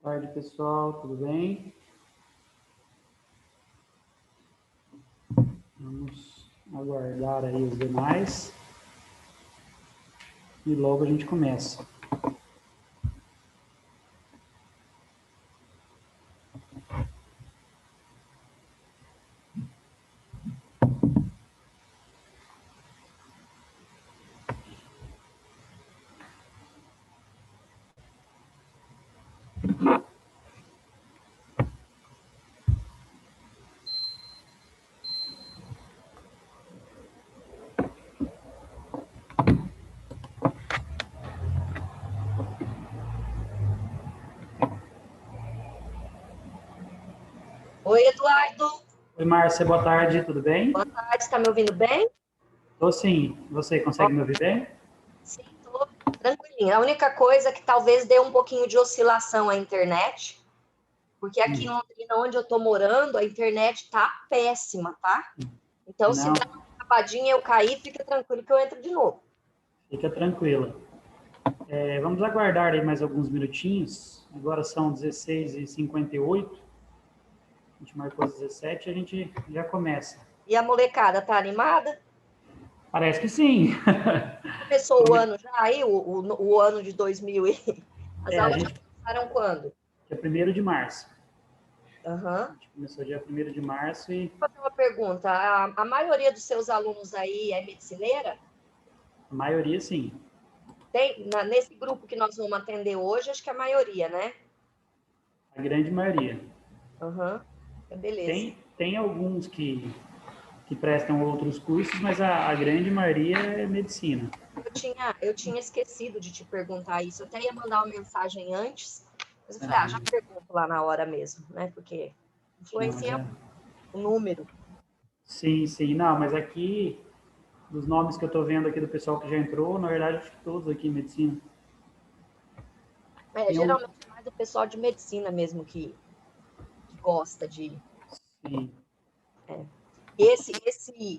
Boa tarde, pessoal, tudo bem? Vamos aguardar aí os demais e logo a gente começa. Oi, Eduardo. Oi, Márcia, boa tarde, tudo bem? Boa tarde, está me ouvindo bem? Tô sim. Você Ó, consegue me ouvir bem? sim, estou tranquilinha. A única coisa é que talvez dê um pouquinho de oscilação a internet, porque aqui em Londrina, onde eu estou morando, a internet tá péssima, tá? Então, se Não, der uma acabadinha e eu cair, fica tranquilo que eu entro de novo. fica tranquila. Vamos aguardar aí mais alguns minutinhos. Agora são 16h58. A gente marcou às 17 e a gente já começa. E a molecada tá animada? Parece que sim. Começou o ano já aí, o ano de 2000 e... As A aulas já gente, começaram quando? dia 1º de março. A Aham. gente começou dia 1º de março e Vou fazer uma pergunta. A maioria dos seus alunos aí é medicineira? a maioria sim. Nesse grupo que nós vamos atender hoje, acho que é a maioria, né? A grande maioria. Aham, beleza. Tem alguns que prestam outros cursos, mas a grande maioria é medicina. Eu tinha esquecido de te perguntar isso. Eu até ia mandar uma mensagem antes, mas eu falei, já Aham. pergunto lá na hora mesmo, né? Porque Não, influencia já. o número. Sim, sim. Não, mas aqui, dos nomes que eu estou vendo aqui do pessoal que já entrou, na verdade, acho que todos aqui em medicina. É, Tem um, geralmente é mais o pessoal de medicina mesmo que gosta de. sim.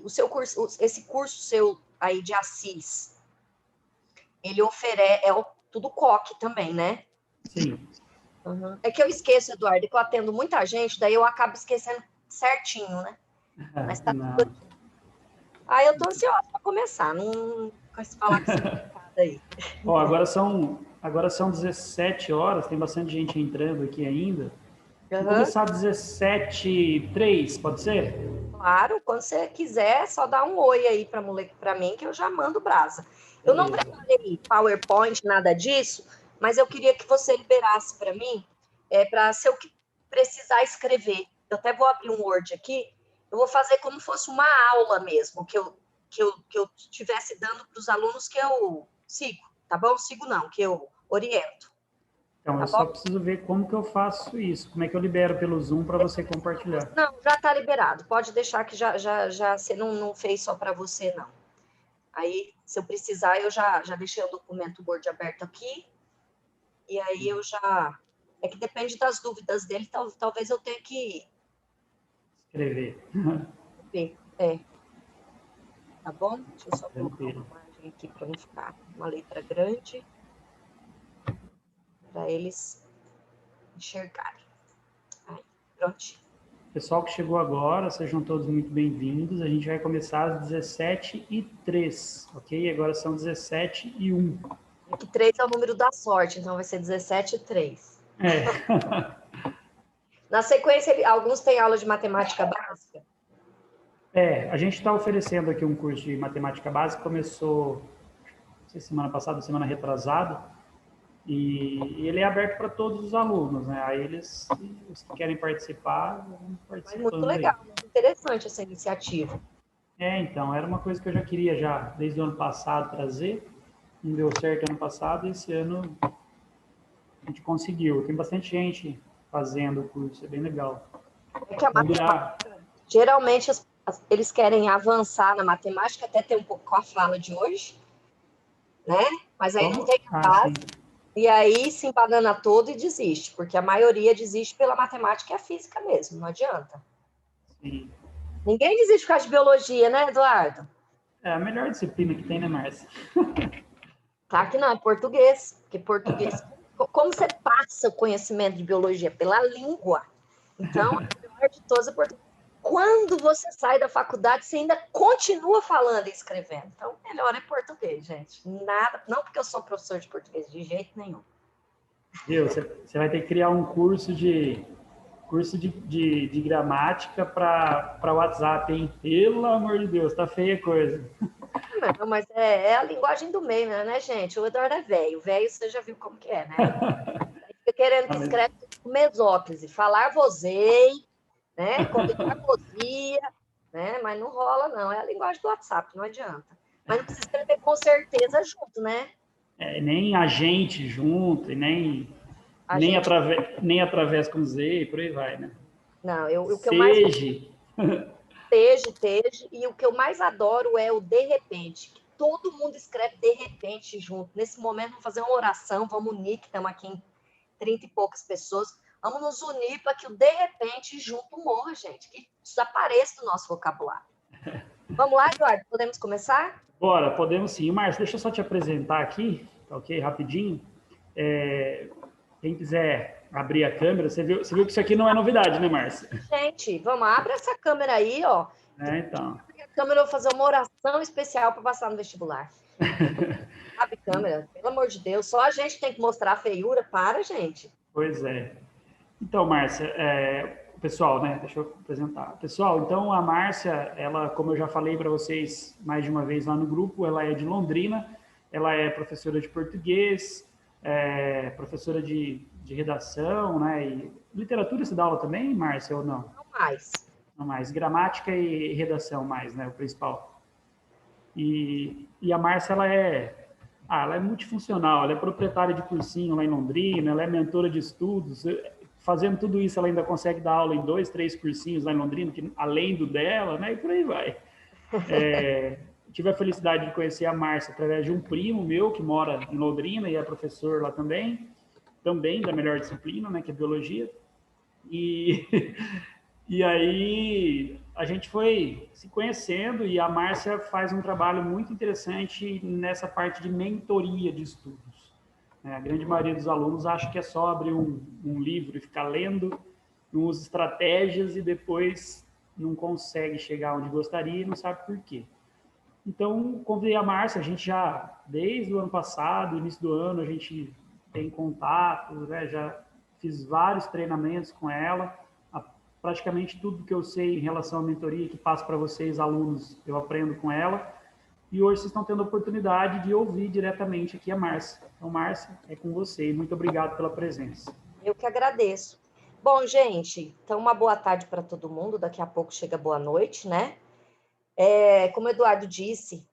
O seu curso, esse curso seu aí de Assis, ele oferece, tudo coque também, né? Sim. Uhum. É que eu esqueço, Eduardo, que eu atendo muita gente, daí eu acabo esquecendo certinho, né? Mas tá tudo Não. aqui. Ah, eu tô ansiosa para começar, não com esse falar com esse molecada aí. Ó, agora são 17 horas, tem bastante gente entrando aqui ainda. Vamos Uhum. começar às 17h03, pode ser? Claro, quando você quiser, só dá um oi aí para moleque para mim que eu já mando brasa. Eu não Beleza. preparei PowerPoint, nada disso, mas eu queria que você liberasse para mim, para se eu precisar escrever. Eu até vou abrir um Word aqui, eu vou fazer como fosse uma aula mesmo, que eu estivesse dando para os alunos que eu sigo, tá bom? Sigo não, que eu oriento, Então, tá eu bom? só preciso ver como que eu faço isso, como é que eu libero pelo Zoom para você compartilhar. Não, já está liberado. Pode deixar que já você não fez só para você, não. Aí, se eu precisar, eu já deixei o documento Word aberto aqui, e aí eu já. É que depende das dúvidas dele, talvez eu tenha que Escrever. ver. Tá bom? Deixa eu só colocar Tranquilo. uma margem aqui para não ficar uma letra grande, para eles enxergarem. Aí, prontinho. Pessoal que chegou agora, sejam todos muito bem-vindos. A gente vai começar às 17h03, ok? Agora são 17h01. É que 3 é o número da sorte, então vai ser 17 e 3. É. Na sequência, alguns têm aula de matemática básica. A gente está oferecendo aqui um curso de matemática básica, começou, não sei, semana passada, semana retrasada, e ele é aberto para todos os alunos, né? Aí eles, os que querem participar, vão Mas muito participando aí. legal, muito interessante essa iniciativa. Então, era uma coisa que eu já queria já, desde o ano passado, trazer. Não deu certo ano passado, e esse ano a gente conseguiu. Tem bastante gente fazendo o curso, é bem legal. É que a Vai durar, matemática, geralmente eles querem avançar na matemática, até ter um pouco com a fala de hoje, né? Mas aí não como? tem a Ah, sim. base, e aí se embanana todo e desiste, porque a maioria desiste pela matemática e a física mesmo, não adianta. Sim. Ninguém desiste por causa de biologia, né, Eduardo? É a melhor disciplina que tem, né, Márcia? Claro que não, é português, porque português Como você passa o conhecimento de biologia? Pela língua. Então, a melhor de todas é português. Quando você sai da faculdade, você ainda continua falando e escrevendo. Então, melhor é português, gente. Nada, não porque eu sou professor de português, de jeito nenhum. Viu? Você vai ter que criar um curso de gramática para WhatsApp, hein? Pelo amor de Deus, tá feia a coisa. Não, mas é a linguagem do meio, né, gente? O Eduardo é velho. Velho, você já viu como que é, né? Fica querendo que escreve com mesóclise, falar vosei, né? Combinar vosia, né? Mas não rola, não. É a linguagem do WhatsApp, não adianta. Mas não precisa escrever com certeza junto, né? Nem a gente junto, e A gente. nem através com Z, e por aí vai, né? Não, o que eu mais Seja. Teje, e o que eu mais adoro é o de repente, que todo mundo escreve de repente junto. Nesse momento, vamos fazer uma oração, vamos unir, que estamos aqui em 30 e poucas pessoas, vamos nos unir para que o de repente junto morra, gente, que desapareça do nosso vocabulário. Vamos lá, Eduardo, podemos começar? Bora, podemos sim. Márcio, deixa eu só te apresentar aqui, tá ok? Rapidinho. Quem quiser abrir a câmera, você viu que isso aqui não é novidade, né, Márcia? Gente, vamos, abre essa câmera aí, ó. Então. A câmera, eu vou fazer uma oração especial para passar no vestibular. Abre câmera, pelo amor de Deus, só a gente tem que mostrar a feiura, para, gente. Pois é. Então, Márcia, pessoal, né? Deixa eu apresentar. Pessoal, então a Márcia, ela, como eu já falei para vocês mais de uma vez lá no grupo, ela é de Londrina, ela é professora de português, professora de redação, né? E literatura você dá aula também, Márcia, ou não? Não mais. Não mais. Gramática e redação mais, né? O principal. E a Márcia, ela é multifuncional, ela é proprietária de cursinho lá em Londrina, ela é mentora de estudos. Fazendo tudo isso, ela ainda consegue dar aula em 2, 3 cursinhos lá em Londrina, que, além do dela, né? E por aí vai. Tive a felicidade de conhecer a Márcia através de um primo meu que mora em Londrina e é professor lá também da melhor disciplina, né? Que é biologia. E, e aí a gente foi se conhecendo e a Márcia faz um trabalho muito interessante nessa parte de mentoria de estudos. A grande maioria dos alunos acha que é só abrir um livro e ficar lendo, não usa estratégias e depois não consegue chegar onde gostaria e não sabe por quê. Então, convidei a Márcia, a gente já, desde o ano passado, início do ano, a gente tem contato, né? Já fiz vários treinamentos com ela, praticamente tudo que eu sei em relação à mentoria que passo para vocês, alunos, eu aprendo com ela. E hoje vocês estão tendo a oportunidade de ouvir diretamente aqui a Márcia. Então, Márcia, é com você e muito obrigado pela presença. Eu que agradeço. Bom, gente, então uma boa tarde para todo mundo. Daqui a pouco chega boa noite, né? Como o Eduardo disse,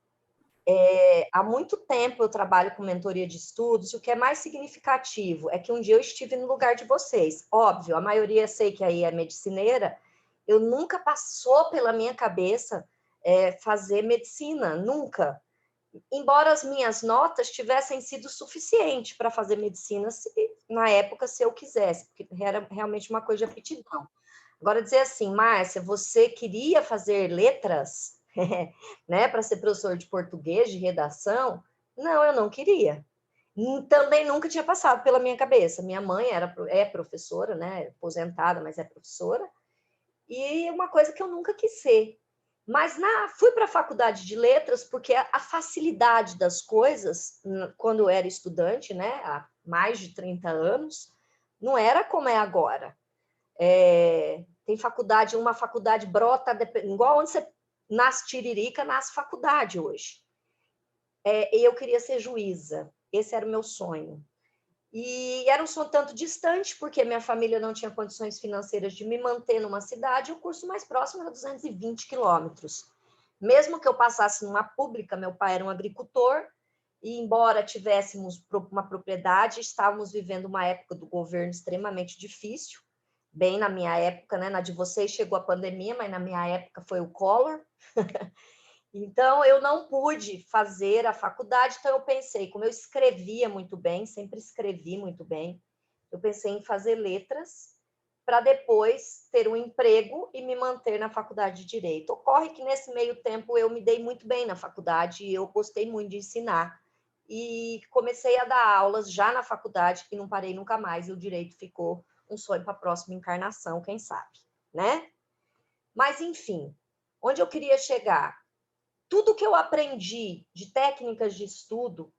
há muito tempo eu trabalho com mentoria de estudos, e o que é mais significativo é que um dia eu estive no lugar de vocês. Óbvio, a maioria sei que aí é medicineira, eu nunca passou pela minha cabeça fazer medicina, nunca. Embora as minhas notas tivessem sido suficientes para fazer medicina na época, se eu quisesse, porque era realmente uma coisa de aptidão. Agora, dizer assim, Márcia, você queria fazer letras, né, para ser professor de português, de redação? Não, eu não queria. Também nunca tinha passado pela minha cabeça. Minha mãe é professora, né, aposentada, mas é professora, e uma coisa que eu nunca quis ser. Mas fui para a faculdade de letras porque a facilidade das coisas, quando eu era estudante, né, há mais de 30 anos, não era como é agora. Tem faculdade, uma faculdade brota, igual onde você nasce tiririca, nasce faculdade hoje. E eu queria ser juíza, esse era o meu sonho. E era um sonho tanto distante, porque minha família não tinha condições financeiras de me manter numa cidade, e o curso mais próximo era 220 quilômetros. Mesmo que eu passasse numa pública, meu pai era um agricultor, e embora tivéssemos uma propriedade, estávamos vivendo uma época do governo extremamente difícil, bem na minha época, né? Na de vocês chegou a pandemia, mas na minha época foi o Collor. Então, eu não pude fazer a faculdade, então eu pensei, como eu escrevia muito bem, sempre escrevi muito bem, eu pensei em fazer letras para depois ter um emprego e me manter na faculdade de Direito. Ocorre que nesse meio tempo eu me dei muito bem na faculdade e eu gostei muito de ensinar. e comecei a dar aulas já na faculdade e não parei nunca mais, e o direito ficou um sonho para a próxima encarnação, quem sabe, né? Mas, enfim, onde eu queria chegar? Tudo que eu aprendi de técnicas de estudo,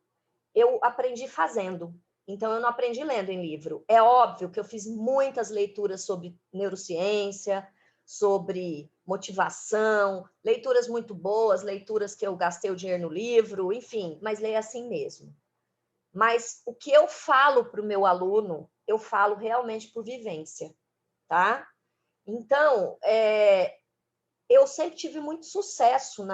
eu aprendi fazendo. Então, eu não aprendi lendo em livro. É óbvio que eu fiz muitas leituras sobre neurociência, sobre motivação, leituras muito boas, leituras que eu gastei o dinheiro no livro, enfim, mas leia assim mesmo. Mas o que eu falo para o meu aluno, eu falo realmente por vivência, tá? Então, eu sempre tive muito sucesso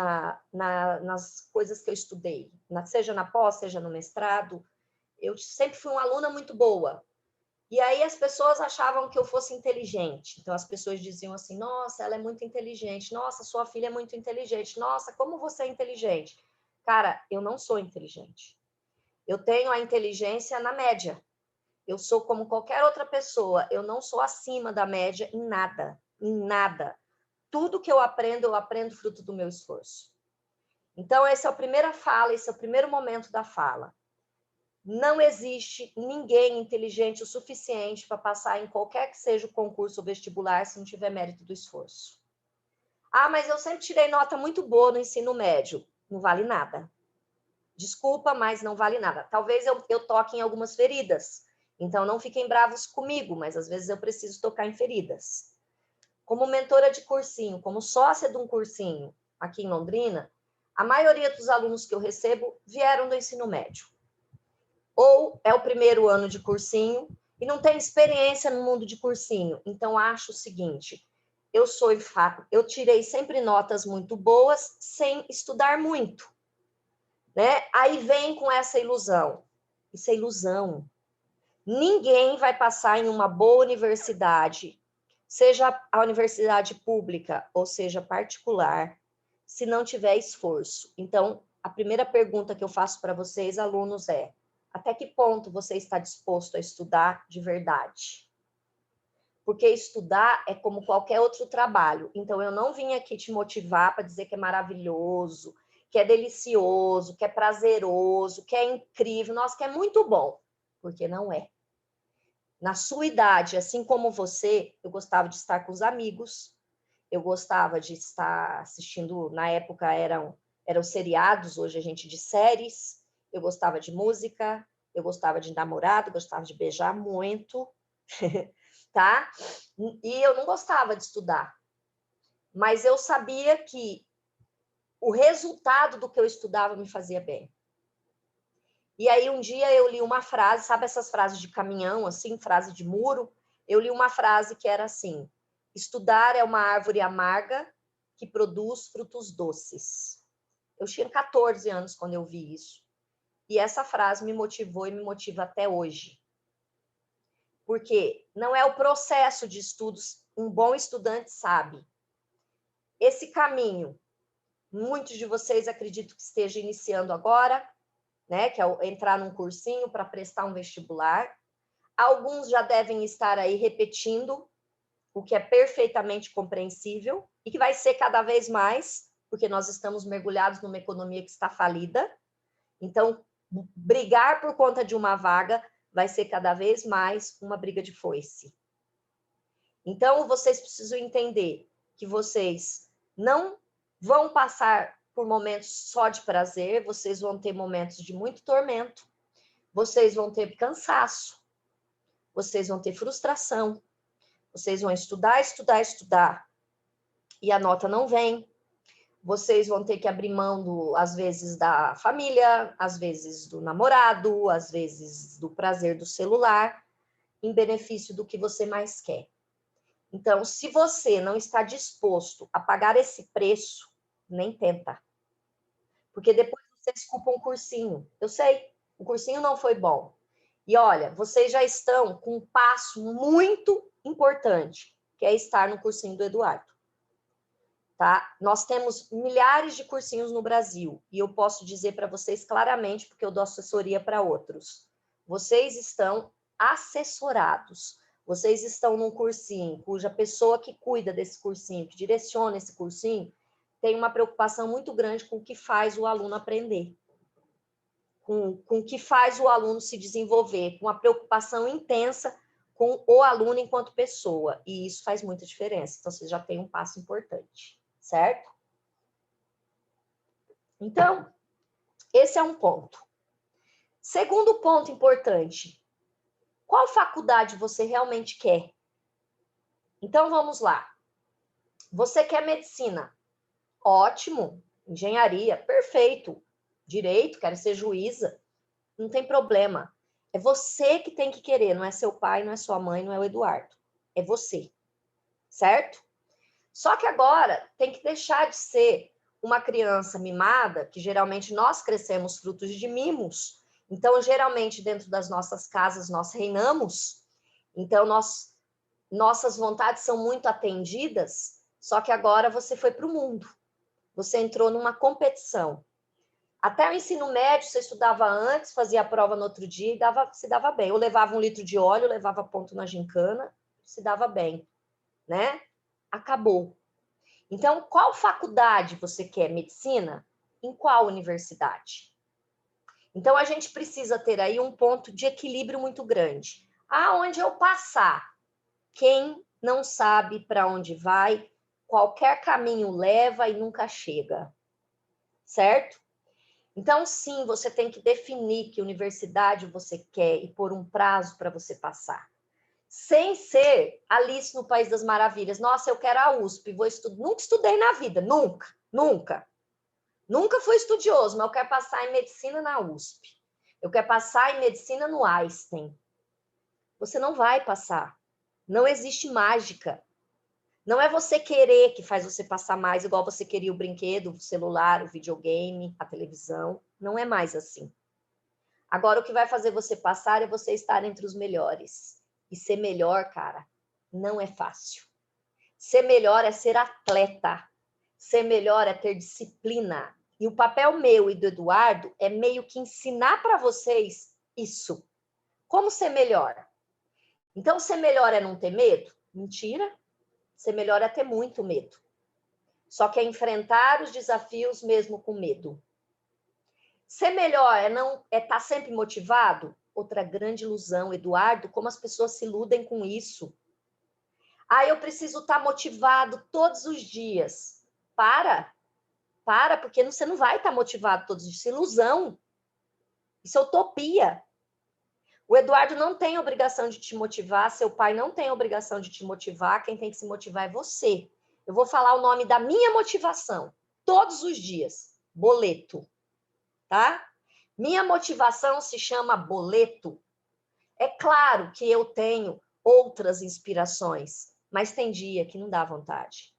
nas coisas que eu estudei, seja na pós, seja no mestrado. Eu sempre fui uma aluna muito boa. E aí as pessoas achavam que eu fosse inteligente. Então as pessoas diziam assim: nossa, ela é muito inteligente. Nossa, sua filha é muito inteligente. Nossa, como você é inteligente. Cara, eu não sou inteligente. Eu tenho a inteligência na média. Eu sou como qualquer outra pessoa. Eu não sou acima da média em nada. Em nada. Tudo que eu aprendo fruto do meu esforço. Então, essa é a primeira fala, esse é o primeiro momento da fala. Não existe ninguém inteligente o suficiente para passar em qualquer que seja o concurso ou vestibular se não tiver mérito do esforço. Ah, mas eu sempre tirei nota muito boa no ensino médio. Não vale nada. Desculpa, mas não vale nada. Talvez eu toque em algumas feridas. Então, não fiquem bravos comigo, mas às vezes eu preciso tocar em feridas. Como mentora de cursinho, como sócia de um cursinho aqui em Londrina, a maioria dos alunos que eu recebo vieram do ensino médio. Ou é o primeiro ano de cursinho e não tem experiência no mundo de cursinho. Então, acho o seguinte, eu tirei sempre notas muito boas sem estudar muito, né? Aí vem com essa ilusão. Isso é ilusão. Ninguém vai passar em uma boa universidade, seja a universidade pública ou seja particular, se não tiver esforço. Então, a primeira pergunta que eu faço para vocês, alunos, é: até que ponto você está disposto a estudar de verdade? Porque estudar é como qualquer outro trabalho. Então, eu não vim aqui te motivar para dizer que é maravilhoso, que é delicioso, que é prazeroso, que é incrível, nossa, que é muito bom. Porque não é. Na sua idade, assim como você, eu gostava de estar com os amigos, eu gostava de estar assistindo, na época eram seriados, hoje a gente de séries, eu gostava de música, eu gostava de namorado, gostava de beijar muito, tá? E eu não gostava de estudar, mas eu sabia que o resultado do que eu estudava me fazia bem. E aí um dia eu li uma frase, sabe essas frases de caminhão, assim, frase de muro? Eu li uma frase que era assim: estudar é uma árvore amarga que produz frutos doces. Eu tinha 14 anos quando eu vi isso. E essa frase me motivou e me motiva até hoje. Porque não é o processo de estudos, um bom estudante sabe. Esse caminho, muitos de vocês acredito que esteja iniciando agora, né, que é entrar num cursinho para prestar um vestibular. Alguns já devem estar aí repetindo, o que é perfeitamente compreensível e que vai ser cada vez mais, porque nós estamos mergulhados numa economia que está falida. Então, brigar por conta de uma vaga vai ser cada vez mais uma briga de foice. Então, vocês precisam entender que vocês não vão passar por momentos só de prazer, vocês vão ter momentos de muito tormento, vocês vão ter cansaço, vocês vão ter frustração, vocês vão estudar, estudar, estudar, e a nota não vem. Vocês vão ter que abrir mão, às vezes, da família, às vezes do namorado, às vezes do prazer do celular, em benefício do que você mais quer. Então, se você não está disposto a pagar esse preço, nem tenta. Porque depois vocês culpam o cursinho. Eu sei, o cursinho não foi bom. E olha, vocês já estão com um passo muito importante, que é estar no cursinho do Eduardo. Tá? Nós temos milhares de cursinhos no Brasil, e eu posso dizer para vocês claramente, porque eu dou assessoria para outros. Vocês estão assessorados. Vocês estão num cursinho, cuja pessoa que cuida desse cursinho, que direciona esse cursinho, tem uma preocupação muito grande com o que faz o aluno aprender. com o que faz o aluno se desenvolver, com a preocupação intensa com o aluno enquanto pessoa. E isso faz muita diferença. Então, você já tem um passo importante, certo? Então, esse é um ponto. Segundo ponto importante, qual faculdade você realmente quer? Então, vamos lá. Você quer medicina? Ótimo. Engenharia? Perfeito. Direito? Quero ser juíza? Não tem problema. É você que tem que querer, não é seu pai, não é sua mãe, não é o Eduardo. É você. Certo? Só que agora tem que deixar de ser uma criança mimada, que geralmente nós crescemos frutos de mimos. Então, geralmente, dentro das nossas casas, nós reinamos. Então, nossas vontades são muito atendidas, só que agora você foi para o mundo. Você entrou numa competição. Até o ensino médio, você estudava antes, fazia a prova no outro dia e se dava bem. Ou levava 1 litro de óleo, levava ponto na gincana, se dava bem, né? Acabou. Então, qual faculdade você quer? Medicina? Em qual universidade? Então, a gente precisa ter aí um ponto de equilíbrio muito grande. Aonde eu passar, quem não sabe para onde vai, qualquer caminho leva e nunca chega. Certo? Então, sim, você tem que definir que universidade você quer e pôr um prazo para você passar. Sem ser Alice no País das Maravilhas. Nossa, eu quero a USP, vou estudar. Nunca estudei na vida, nunca, nunca. Nunca fui estudioso, mas eu quero passar em medicina na USP. Eu quero passar em medicina no Einstein. Você não vai passar. Não existe mágica. Não é você querer que faz você passar mais, igual você queria o brinquedo, o celular, o videogame, a televisão. Não é mais assim. Agora, o que vai fazer você passar é você estar entre os melhores. E ser melhor, cara, não é fácil. Ser melhor é ser atleta. Ser melhor é ter disciplina. E o papel meu e do Eduardo é meio que ensinar para vocês isso. Como ser melhor? Então, ser melhor é não ter medo? Mentira. Ser melhor é ter muito medo. Só que é enfrentar os desafios mesmo com medo. Ser melhor é estar sempre motivado? Outra grande ilusão, Eduardo, como as pessoas se iludem com isso. Eu preciso estar motivado todos os dias. Para, porque você não vai estar motivado todos os dias. Isso é ilusão. Isso é utopia. O Eduardo não tem obrigação de te motivar, seu pai não tem obrigação de te motivar, quem tem que se motivar é você. Eu vou falar o nome da minha motivação, todos os dias. Boleto, tá? Minha motivação se chama boleto. É claro que eu tenho outras inspirações, mas tem dia que não dá vontade.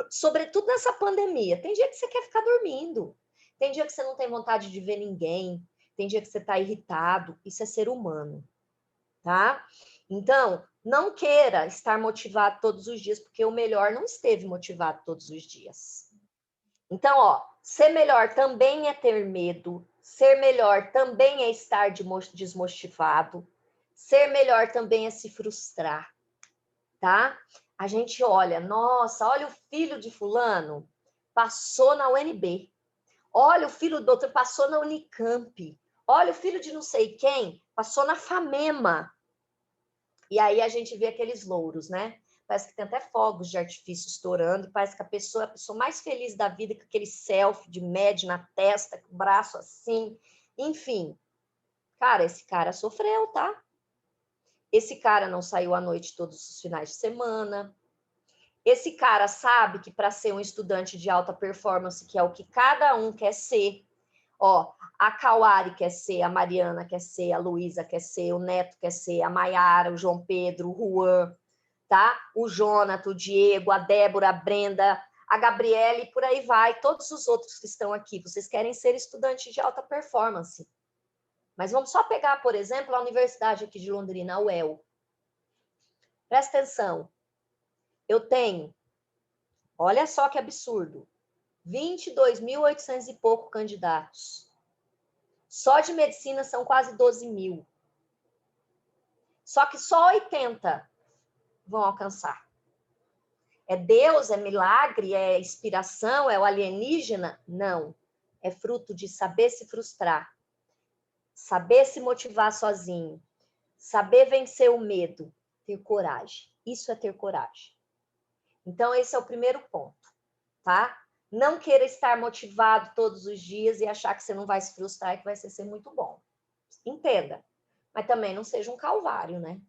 Sobretudo nessa pandemia, tem dia que você quer ficar dormindo, tem dia que você não tem vontade de ver ninguém, tem dia que você está irritado, isso é ser humano, tá? Então, não queira estar motivado todos os dias, porque o melhor não esteve motivado todos os dias. Então, ser melhor também é ter medo, ser melhor também é estar desmotivado, ser melhor também é se frustrar, tá? A gente olha, nossa, olha o filho de fulano, passou na UNB. Olha, o filho do outro passou na Unicamp. Olha, o filho de não sei quem passou na FAMEMA. E aí a gente vê aqueles louros, né? Parece que tem até fogos de artifício estourando. Parece que a pessoa mais feliz da vida, com aquele selfie de médio na testa, com o braço assim. Enfim. Cara, esse cara sofreu, tá? Esse cara não saiu à noite todos os finais de semana. Esse cara sabe que para ser um estudante de alta performance, que é o que cada um quer ser, a Cauari quer ser, a Mariana quer ser, a Luísa quer ser, o Neto quer ser, a Maiara, o João Pedro, o Juan, tá? O Jonathan, o Diego, a Débora, a Brenda, a Gabriele, e por aí vai, todos os outros que estão aqui. Vocês querem ser estudantes de alta performance. Mas vamos só pegar, por exemplo, a universidade aqui de Londrina, a UEL. Presta atenção. Eu tenho, olha só que absurdo, 22.800 e pouco candidatos. Só de medicina são quase 12 mil. Só que só 80 vão alcançar. É Deus, é milagre, é inspiração, é o alienígena? Não. É fruto de saber se frustrar. saber se motivar sozinho, saber vencer o medo, ter coragem. Isso é ter coragem. Então, esse é o primeiro ponto, tá? Não queira estar motivado todos os dias e achar que você não vai se frustrar e que vai ser muito bom. Entenda. Mas também não seja um calvário, né?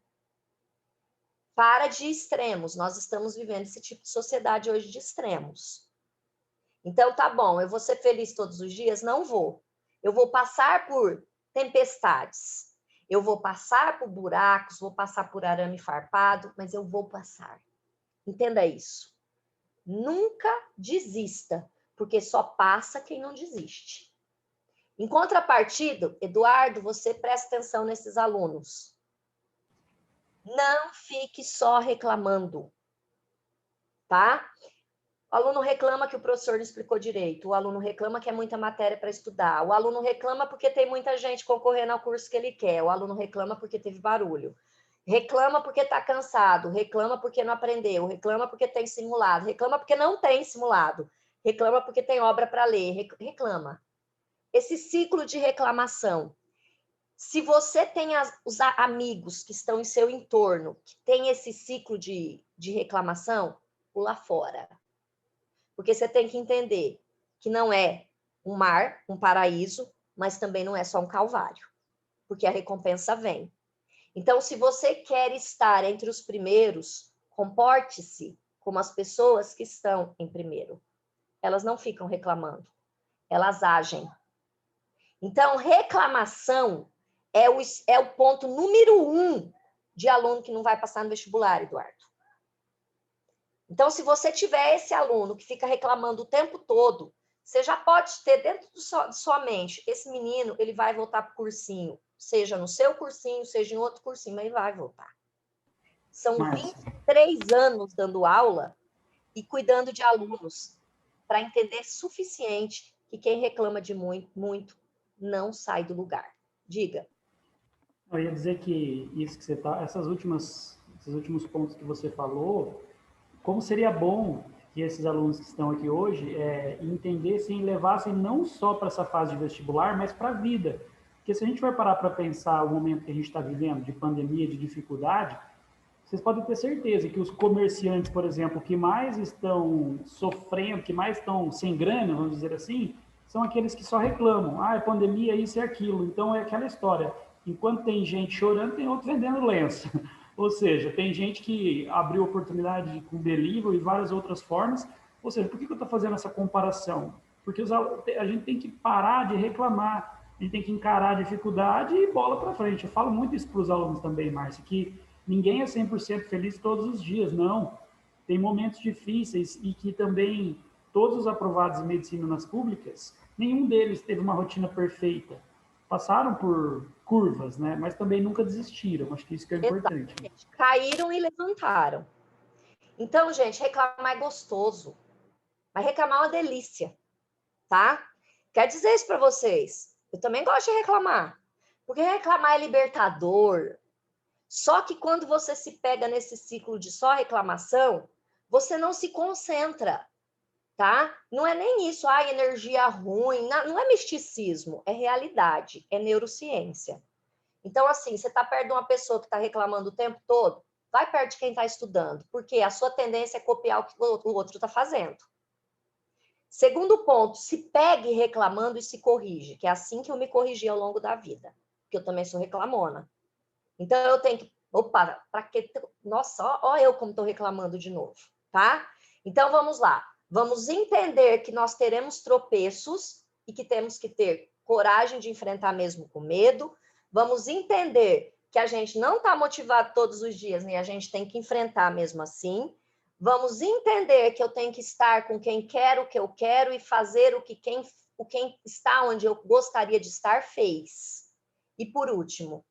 Para de extremos. Nós estamos vivendo esse tipo de sociedade hoje de extremos. Então, tá bom, eu vou ser feliz todos os dias? Não vou. Eu vou passar por tempestades. Eu vou passar por buracos, vou passar por arame farpado, mas eu vou passar. Entenda isso. Nunca desista, porque só passa quem não desiste. Em contrapartida, Eduardo, você presta atenção nesses alunos. Não fique só reclamando, tá? O aluno reclama que o professor não explicou direito, o aluno reclama que é muita matéria para estudar, o aluno reclama porque tem muita gente concorrendo ao curso que ele quer, o aluno reclama porque teve barulho, reclama porque está cansado, reclama porque não aprendeu, reclama porque tem simulado, reclama porque não tem simulado, reclama porque tem obra para ler, reclama. Esse ciclo de reclamação. Se você tem os amigos que estão em seu entorno, que tem esse ciclo de reclamação, pula fora. Porque você tem que entender que não é um mar, um paraíso, mas também não é só um calvário. Porque a recompensa vem. Então, se você quer estar entre os primeiros, comporte-se como as pessoas que estão em primeiro. Elas não ficam reclamando, elas agem. Então, reclamação é o ponto número 1 de aluno que não vai passar no vestibular, Eduardo. Então, se você tiver esse aluno que fica reclamando o tempo todo, você já pode ter dentro de sua mente, esse menino, ele vai voltar para o cursinho, seja no seu cursinho, seja em outro cursinho, mas ele vai voltar. São 23 anos dando aula e cuidando de alunos, para entender suficiente que quem reclama de muito, não sai do lugar. Diga. Eu ia dizer que isso que você tá, esses últimos pontos que você falou, como seria bom que esses alunos que estão aqui hoje entendessem e levassem não só para essa fase de vestibular, mas para a vida. Porque se a gente vai parar para pensar o momento que a gente está vivendo, de pandemia, de dificuldade, vocês podem ter certeza que os comerciantes, por exemplo, que mais estão sofrendo, que mais estão sem grana, vamos dizer assim, são aqueles que só reclamam. Ah, é pandemia, isso e aquilo. Então é aquela história. Enquanto tem gente chorando, tem outro vendendo lenço. Ou seja, tem gente que abriu oportunidade com delivery e várias outras formas. Ou seja, por que eu estou fazendo essa comparação? Porque a gente tem que parar de reclamar, a gente tem que encarar a dificuldade e bola para frente. Eu falo muito isso para os alunos também, Márcio, que ninguém é 100% feliz todos os dias, não. Tem momentos difíceis e que também todos os aprovados em medicina nas públicas, nenhum deles teve uma rotina perfeita. Passaram por curvas, né? Mas também nunca desistiram. Acho que isso que é importante. Exatamente. Caíram e levantaram. Então, gente, reclamar é gostoso. Mas reclamar é uma delícia, tá? Quer dizer isso para vocês. Eu também gosto de reclamar. Porque reclamar é libertador. Só que quando você se pega nesse ciclo de só reclamação, você não se concentra, tá? Não é nem isso, energia ruim, não é misticismo, é realidade, é neurociência. Então, assim, você está perto de uma pessoa que está reclamando o tempo todo, vai perto de quem está estudando, porque a sua tendência é copiar o que o outro está fazendo. Segundo ponto, se pegue reclamando e se corrige, que é assim que eu me corrigi ao longo da vida, porque eu também sou reclamona. Então, eu tenho que... Opa, para que... Nossa, ó eu como estou reclamando de novo, tá? Então, vamos lá. Vamos entender que nós teremos tropeços e que temos que ter coragem de enfrentar mesmo com medo. Vamos entender que a gente não está motivado todos os dias, né? A gente tem que enfrentar mesmo assim. Vamos entender que eu tenho que estar com quem quer o que eu quero e fazer o que quem está onde eu gostaria de estar fez. E por último,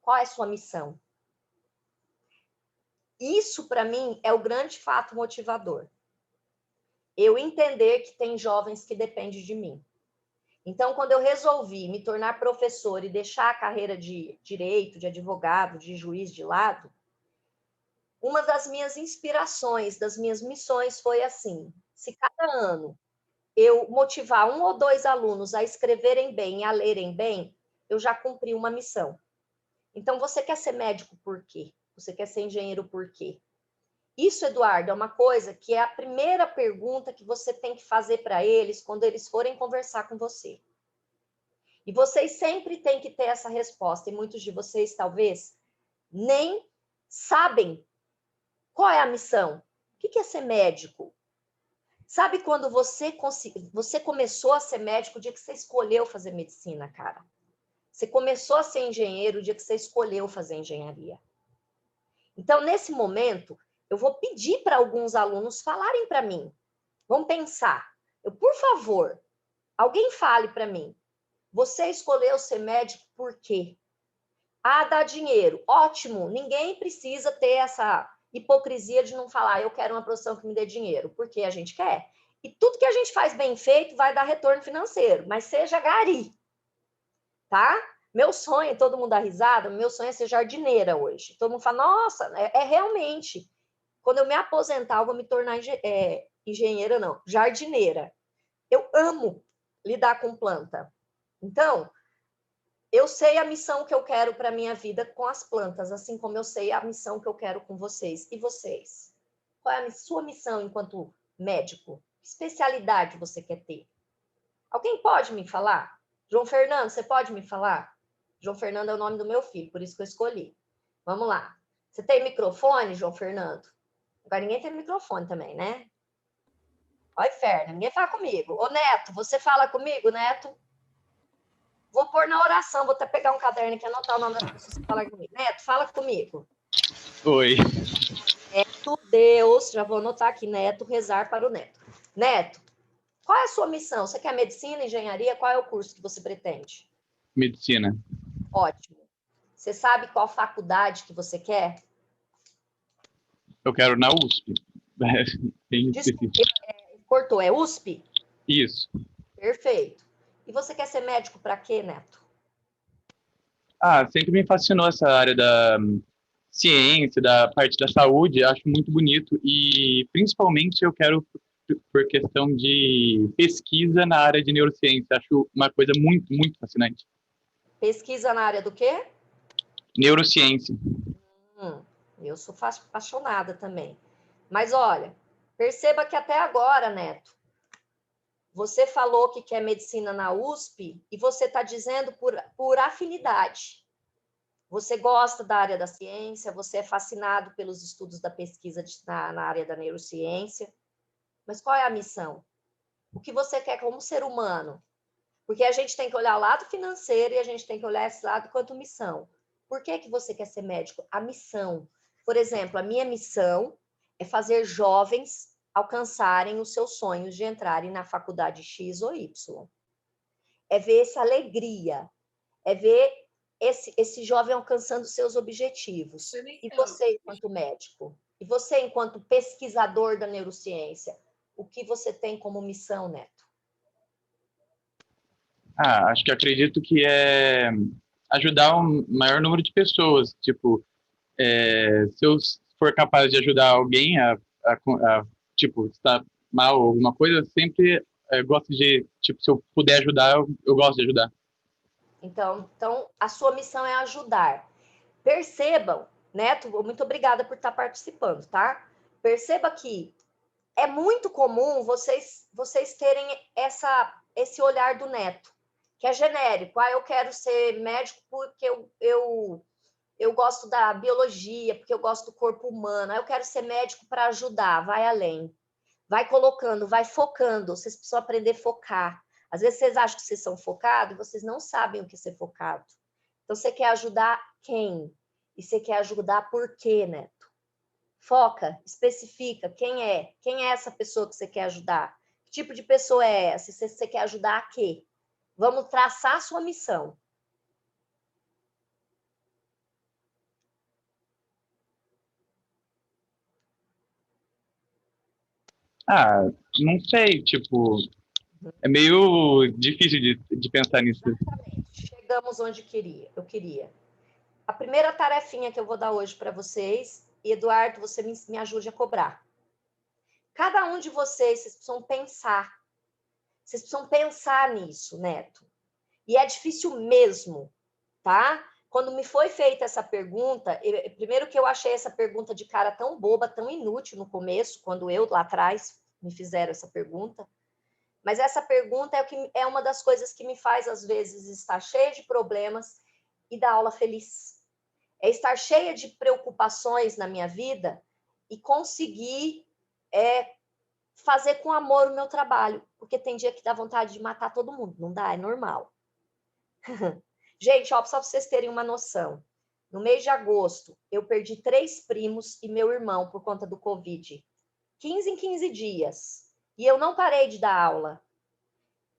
qual é a sua missão? Isso, para mim, é o grande fato motivador. Eu entender que tem jovens que dependem de mim. Então, quando eu resolvi me tornar professor e deixar a carreira de direito, de advogado, de juiz de lado, uma das minhas inspirações, das minhas missões foi assim: se cada ano eu motivar 1 ou 2 alunos a escreverem bem, a lerem bem, eu já cumpri uma missão. Então, você quer ser médico por quê? Você quer ser engenheiro por quê? Isso, Eduardo, é uma coisa que é a primeira pergunta que você tem que fazer para eles quando eles forem conversar com você. E vocês sempre têm que ter essa resposta. E muitos de vocês, talvez, nem sabem qual é a missão. O que é ser médico? Sabe quando você começou a ser médico o dia que você escolheu fazer medicina, cara? Você começou a ser engenheiro o dia que você escolheu fazer engenharia. Então, nesse momento, eu vou pedir para alguns alunos falarem para mim. Vamos pensar. Por favor, alguém fale para mim. Você escolheu ser médico por quê? Ah, dá dinheiro. Ótimo. Ninguém precisa ter essa hipocrisia de não falar, eu quero uma profissão que me dê dinheiro, porque a gente quer. E tudo que a gente faz bem feito vai dar retorno financeiro, mas seja gari, tá? Meu sonho, todo mundo dá risada, meu sonho é ser jardineira hoje. Todo mundo fala, nossa, realmente. Quando eu me aposentar, eu vou me tornar engenheira, não, jardineira. Eu amo lidar com planta. Então, eu sei a missão que eu quero para a minha vida com as plantas, assim como eu sei a missão que eu quero com vocês. E vocês? Qual é a sua missão enquanto médico? Que especialidade você quer ter? Alguém pode me falar? João Fernando, você pode me falar? João Fernando é o nome do meu filho, por isso que eu escolhi. Vamos lá. Você tem microfone, João Fernando? Agora ninguém tem microfone também, né? Olha, Ferna, ninguém fala comigo. Ô, Neto, você fala comigo, Neto? Vou pôr na oração, vou até pegar um caderno aqui e anotar o nome das pessoas que falam comigo. Neto, fala comigo. Oi. Neto, Deus, já vou anotar aqui, Neto, rezar para o Neto. Neto, qual é a sua missão? Você quer medicina, engenharia? Qual é o curso que você pretende? Medicina. Ótimo. Você sabe qual faculdade que você quer? Eu quero na USP. Desculpa, cortou, é USP? Isso. Perfeito. E você quer ser médico para quê, Neto? Sempre me fascinou essa área da ciência, da parte da saúde, acho muito bonito e principalmente eu quero por questão de pesquisa na área de neurociência, acho uma coisa muito, muito fascinante. Pesquisa na área do quê? Neurociência. Eu sou apaixonada também. Mas olha, perceba que até agora, Neto, você falou que quer medicina na USP e você está dizendo por afinidade. Você gosta da área da ciência, você é fascinado pelos estudos da pesquisa na área da neurociência. Mas qual é a missão? O que você quer como ser humano? Porque a gente tem que olhar o lado financeiro e a gente tem que olhar esse lado quanto missão. Por que você quer ser médico? A missão. Por exemplo, a minha missão é fazer jovens alcançarem os seus sonhos de entrarem na faculdade X ou Y. É ver essa alegria, é ver esse jovem alcançando seus objetivos. E você, enquanto médico? E você, enquanto pesquisador da neurociência? O que você tem como missão, Neto? Acho que acredito que é ajudar um maior número de pessoas. Tipo, se eu for capaz de ajudar alguém tipo, estar mal ou alguma coisa, eu sempre gosto de, tipo, se eu puder ajudar, eu gosto de ajudar. Então, a sua missão é ajudar. Percebam, Neto, muito obrigada por estar participando, tá? Perceba que é muito comum vocês terem esse olhar do Neto, que é genérico. Eu quero ser médico porque eu gosto da biologia, porque eu gosto do corpo humano. Eu quero ser médico para ajudar, vai além. Vai colocando, vai focando. Vocês precisam aprender a focar. Às vezes vocês acham que vocês são focados e vocês não sabem o que é ser focado. Então, você quer ajudar quem? E você quer ajudar por quê, Neto? Foca, especifica quem é essa pessoa que você quer ajudar. Que tipo de pessoa é essa? Você quer ajudar a quê? Vamos traçar a sua missão. Não sei, tipo, é meio difícil de pensar nisso. Exatamente. Chegamos onde eu queria. A primeira tarefinha que eu vou dar hoje para vocês, e Eduardo, você me ajude a cobrar. Cada um de vocês precisam pensar. Vocês precisam pensar nisso, Neto. E é difícil mesmo, tá? Quando me foi feita essa pergunta, primeiro que eu achei essa pergunta de cara tão boba, tão inútil no começo, quando eu lá atrás me fizeram essa pergunta, mas essa pergunta é uma das coisas que me faz, às vezes, estar cheia de problemas e dar aula feliz. É estar cheia de preocupações na minha vida e conseguir fazer com amor o meu trabalho, porque tem dia que dá vontade de matar todo mundo, não dá? É normal. Gente, ó, só para vocês terem uma noção, no mês de agosto, eu perdi 3 primos e meu irmão por conta do Covid. 15 em 15 dias. E eu não parei de dar aula.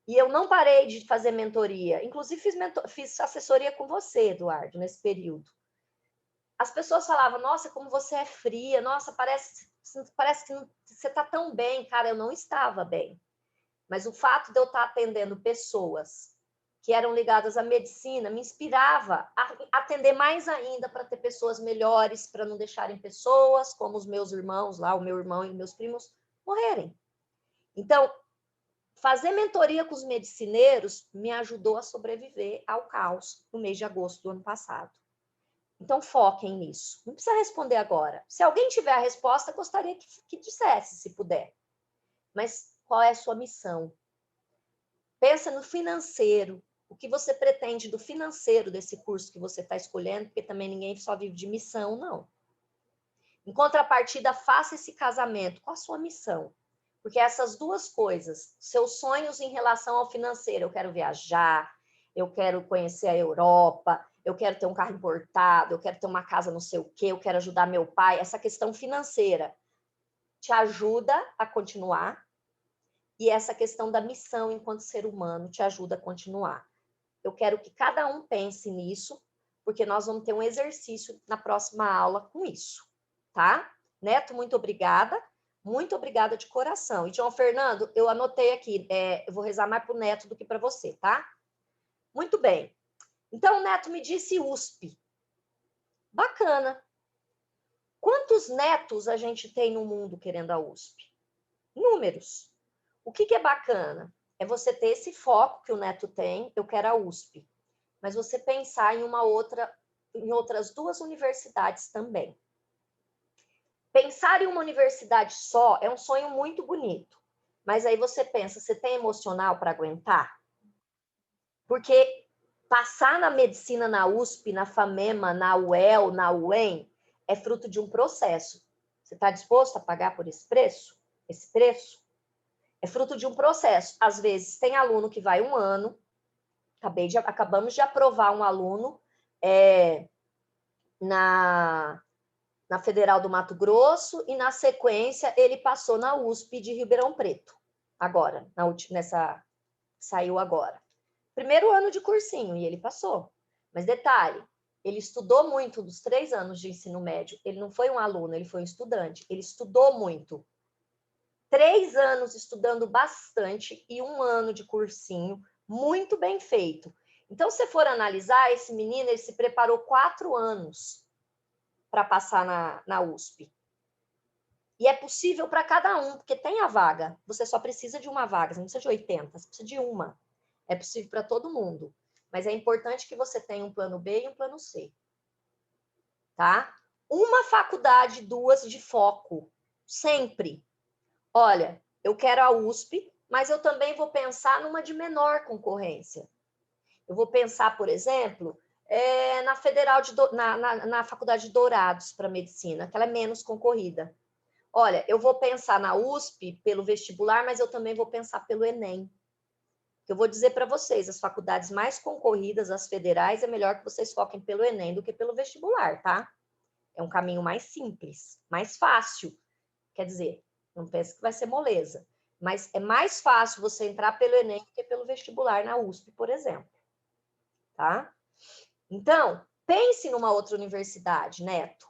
E eu não parei de fazer mentoria. Inclusive, fiz assessoria com você, Eduardo, nesse período. As pessoas falavam, nossa, como você é fria, nossa, parece que você está tão bem. Cara, eu não estava bem. Mas o fato de eu estar atendendo pessoas que eram ligadas à medicina me inspirava a atender mais ainda para ter pessoas melhores, para não deixarem pessoas como os meus irmãos lá, o meu irmão e meus primos, morrerem. Então, fazer mentoria com os medicineiros me ajudou a sobreviver ao caos no mês de agosto do ano passado. Então, foquem nisso. Não precisa responder agora. Se alguém tiver a resposta, gostaria que dissesse, se puder. Mas qual é a sua missão? Pensa no financeiro. O que você pretende do financeiro desse curso que você está escolhendo, porque também ninguém só vive de missão, não. Em contrapartida, faça esse casamento. Qual a sua missão? Porque essas duas coisas, seus sonhos em relação ao financeiro, eu quero viajar, eu quero conhecer a Europa, eu quero ter um carro importado, eu quero ter uma casa não sei o quê, eu quero ajudar meu pai, essa questão financeira te ajuda a continuar e essa questão da missão enquanto ser humano te ajuda a continuar. Eu quero que cada um pense nisso, porque nós vamos ter um exercício na próxima aula com isso, tá? Neto, muito obrigada. Muito obrigada de coração. E, João Fernando, eu anotei aqui, eu vou rezar mais para o Neto do que para você, tá? Muito bem. Então, o Neto me disse USP. Bacana. Quantos netos a gente tem no mundo querendo a USP? Números. O que é bacana? É você ter esse foco que o Neto tem, eu quero a USP. Mas você pensar em em outras 2 universidades também. Pensar em uma universidade só é um sonho muito bonito. Mas aí você pensa, você tem emocional para aguentar? Porque passar na medicina na USP, na FAMEMA, na UEL, na UEM, é fruto de um processo. Você está disposto a pagar por esse preço? Esse preço? É fruto de um processo. Às vezes tem aluno que vai 1 ano, acabamos de aprovar um aluno na Federal do Mato Grosso e, na sequência, ele passou na USP de Ribeirão Preto, agora, saiu agora. Primeiro ano de cursinho, e ele passou. Mas detalhe, ele estudou muito dos 3 anos de ensino médio, ele não foi um aluno, ele foi um estudante, ele estudou muito. 3 anos estudando bastante e 1 ano de cursinho, muito bem feito. Então, se for analisar, esse menino, ele se preparou 4 anos para passar na USP. E é possível para cada um, porque tem a vaga. Você só precisa de uma vaga, você não precisa de 80, você precisa de uma. É possível para todo mundo. Mas é importante que você tenha um plano B e um plano C. Tá? Uma faculdade, 2 de foco. Sempre. Olha, eu quero a USP, mas eu também vou pensar numa de menor concorrência. Eu vou pensar, por exemplo, na Federal na Faculdade de Dourados para Medicina, que ela é menos concorrida. Olha, eu vou pensar na USP pelo vestibular, mas eu também vou pensar pelo Enem. Eu vou dizer para vocês, as faculdades mais concorridas, as federais, é melhor que vocês foquem pelo Enem do que pelo vestibular, tá? É um caminho mais simples, mais fácil. Quer dizer, não pense que vai ser moleza, mas é mais fácil você entrar pelo Enem do que pelo vestibular na USP, por exemplo. Tá? Então, pense numa outra universidade, Neto.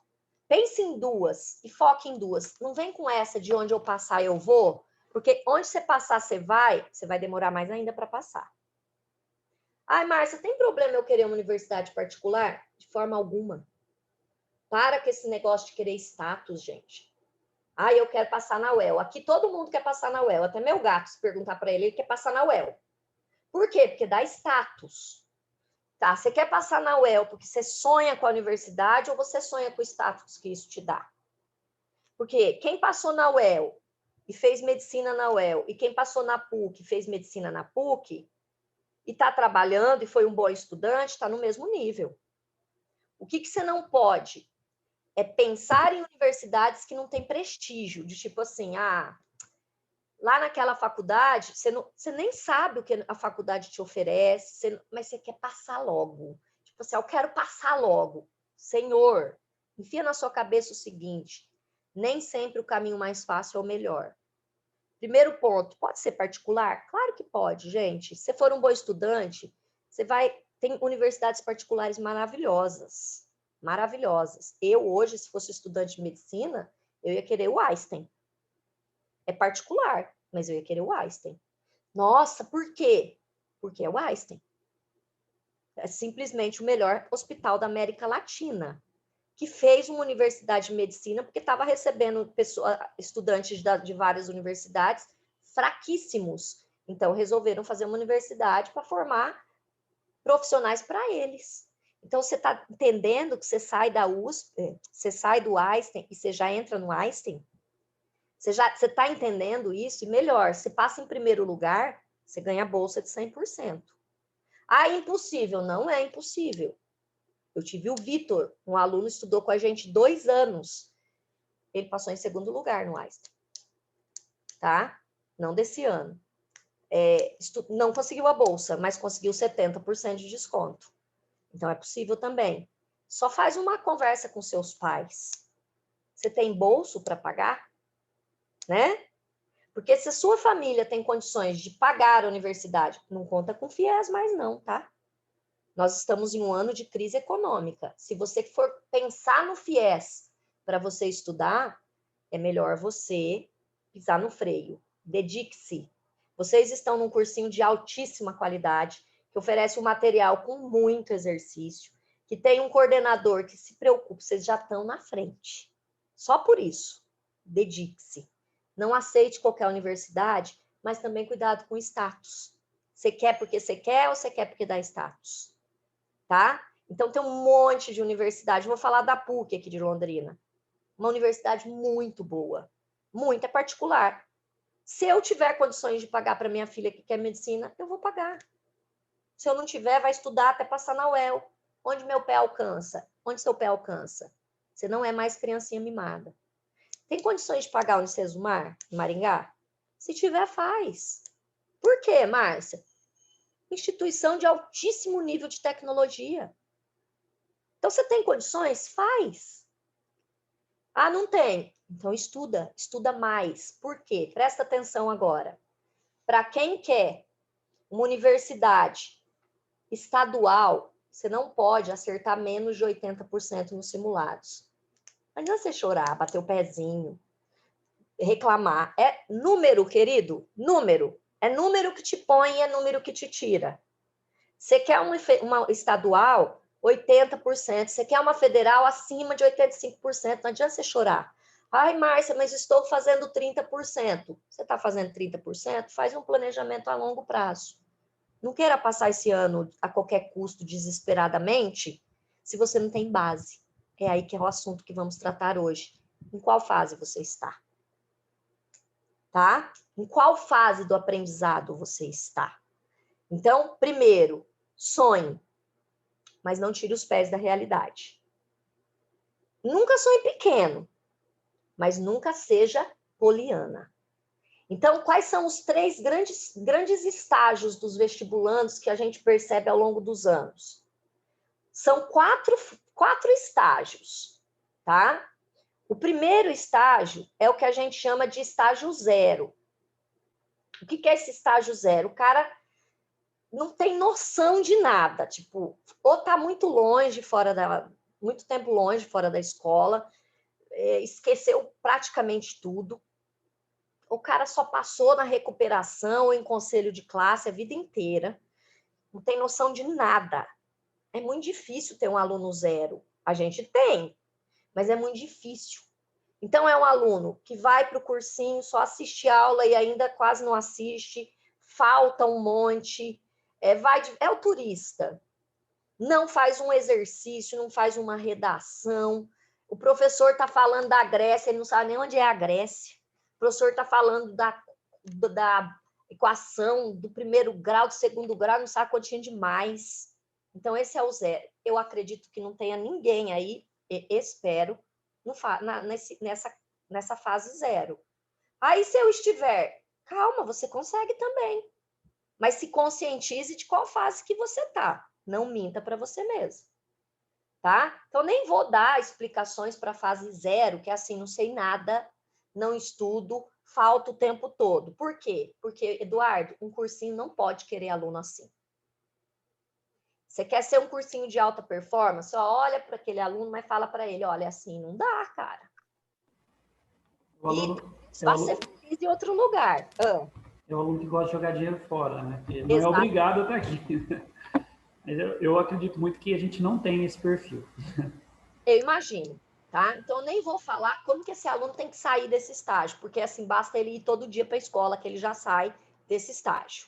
Pense em 2 e foque em 2. Não vem com essa de onde eu passar eu vou, porque onde você passar você vai demorar mais ainda para passar. Ai, Márcia, tem problema eu querer uma universidade particular? De forma alguma. Para com esse negócio de querer status, gente. Ai, eu quero passar na UEL. Aqui todo mundo quer passar na UEL. Até meu gato, se perguntar para ele, ele quer passar na UEL. Por quê? Porque dá status. Tá? Você quer passar na UEL porque você sonha com a universidade ou você sonha com o status que isso te dá? Porque quem passou na UEL e fez medicina na UEL, e quem passou na PUC e fez medicina na PUC, e está trabalhando e foi um bom estudante, está no mesmo nível. O que você não pode é pensar em universidades que não têm prestígio, de tipo assim, lá naquela faculdade, você nem sabe o que a faculdade te oferece, mas você quer passar logo. Tipo assim, eu quero passar logo. Senhor, enfia na sua cabeça o seguinte, nem sempre o caminho mais fácil é o melhor. Primeiro ponto, pode ser particular? Claro que pode, gente. Se você for um bom estudante, tem universidades particulares maravilhosas. Maravilhosas. Eu, hoje, se fosse estudante de medicina, eu ia querer o Einstein. É particular, mas eu ia querer o Einstein. Nossa, por quê? Porque é o Einstein. É simplesmente o melhor hospital da América Latina, que fez uma universidade de medicina, porque estava recebendo estudantes de várias universidades fraquíssimos. Então, resolveram fazer uma universidade para formar profissionais para eles. Então, você está entendendo que você sai da USP, você sai do Einstein e você já entra no Einstein? Você está entendendo isso? E melhor, se passa em primeiro lugar, você ganha a bolsa de 100%. É impossível? Não é impossível. Eu tive o Vitor, um aluno, estudou com a gente 2 anos. Ele passou em segundo lugar no Einstein. Tá? Não desse ano. Não conseguiu a bolsa, mas conseguiu 70% de desconto. Então, é possível também. Só faz uma conversa com seus pais. Você tem bolso para pagar? Né? Porque se a sua família tem condições de pagar a universidade, não conta com FIES mais não, tá? Nós estamos em um ano de crise econômica. Se você for pensar no FIES para você estudar, é melhor você pisar no freio. Dedique-se. Vocês estão num cursinho de altíssima qualidade, que oferece um material com muito exercício, que tem um coordenador que se preocupe, vocês já estão na frente. Só por isso, dedique-se. Não aceite qualquer universidade, mas também cuidado com o status. Você quer porque você quer ou você quer porque dá status? Tá? Então, tem um monte de universidade. Vou falar da PUC aqui de Londrina. Uma universidade muito boa. Muito, é particular. Se eu tiver condições de pagar para minha filha que quer medicina, eu vou pagar. Se eu não tiver, vai estudar até passar na UEL. Onde meu pé alcança? Onde seu pé alcança? Você não é mais criancinha mimada. Tem condições de pagar o Unicesumar, em Maringá? Se tiver, faz. Por quê, Márcia? Instituição de altíssimo nível de tecnologia. Então, você tem condições? Faz. Não tem? Então, estuda mais. Por quê? Presta atenção agora. Para quem quer uma universidade estadual, você não pode acertar menos de 80% nos simulados. Não adianta você chorar, bater o pezinho, reclamar. É número, querido, número. É número que te põe e é número que te tira. Você quer uma estadual, 80%. Você quer uma federal acima de 85%. Não adianta você chorar. Ai, Márcia, mas estou fazendo 30%. Você está fazendo 30%? Faz um planejamento a longo prazo. Não queira passar esse ano a qualquer custo, desesperadamente, se você não tem base. É aí que é o assunto que vamos tratar hoje. Em qual fase você está? Tá? Em qual fase do aprendizado você está? Então, primeiro, sonhe, mas não tire os pés da realidade. Nunca sonhe pequeno, mas nunca seja poliana. Então, quais são os 3 grandes estágios dos vestibulandos que a gente percebe ao longo dos anos? São 4 estágios, tá? O primeiro estágio é o que a gente chama de estágio 0. O que é esse estágio 0? O cara não tem noção de nada, tipo, ou tá muito tempo longe, fora da escola, esqueceu praticamente tudo. O cara só passou na recuperação ou em conselho de classe a vida inteira, não tem noção de nada. É muito difícil ter um aluno 0. A gente tem, mas é muito difícil. Então, é um aluno que vai para o cursinho, só assiste aula e ainda quase não assiste, falta um monte, é o turista. Não faz um exercício, não faz uma redação. O professor está falando da Grécia, ele não sabe nem onde é a Grécia. O professor está falando da equação do primeiro grau, do segundo grau, não sabe quanto tinha de mais. Então, esse é o zero. Eu acredito que não tenha ninguém aí, espero, nessa fase zero. Aí, se eu estiver, calma, você consegue também. Mas se conscientize de qual fase que você está. Não minta para você mesmo. Tá? Então, nem vou dar explicações para a fase zero, que é assim, não sei nada, não estudo, falta o tempo todo. Por quê? Porque, Eduardo, um cursinho não pode querer aluno assim. Você quer ser um cursinho de alta performance? Só olha para aquele aluno, mas fala para ele, olha, assim, não dá, cara. Só ser feliz em outro lugar. É o aluno que gosta de jogar dinheiro fora, né? Porque não Exato. é obrigado a estar aqui. Mas eu acredito muito que a gente não tem esse perfil. Eu imagino, tá? Então, eu nem vou falar como que esse aluno tem que sair desse estágio, porque assim, basta ele ir todo dia para a escola que ele já sai desse estágio.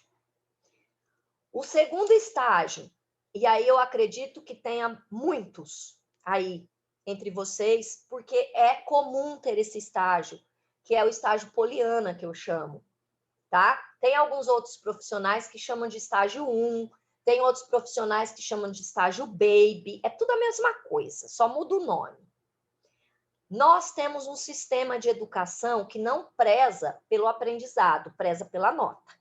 O segundo estágio, e aí eu acredito que tenha muitos aí entre vocês, porque é comum ter esse estágio, que é o estágio poliana, que eu chamo, tá? Tem alguns outros profissionais que chamam de estágio 1, tem outros profissionais que chamam de estágio baby, é tudo a mesma coisa, só muda o nome. Nós temos um sistema de educação que não preza pelo aprendizado, preza pela nota.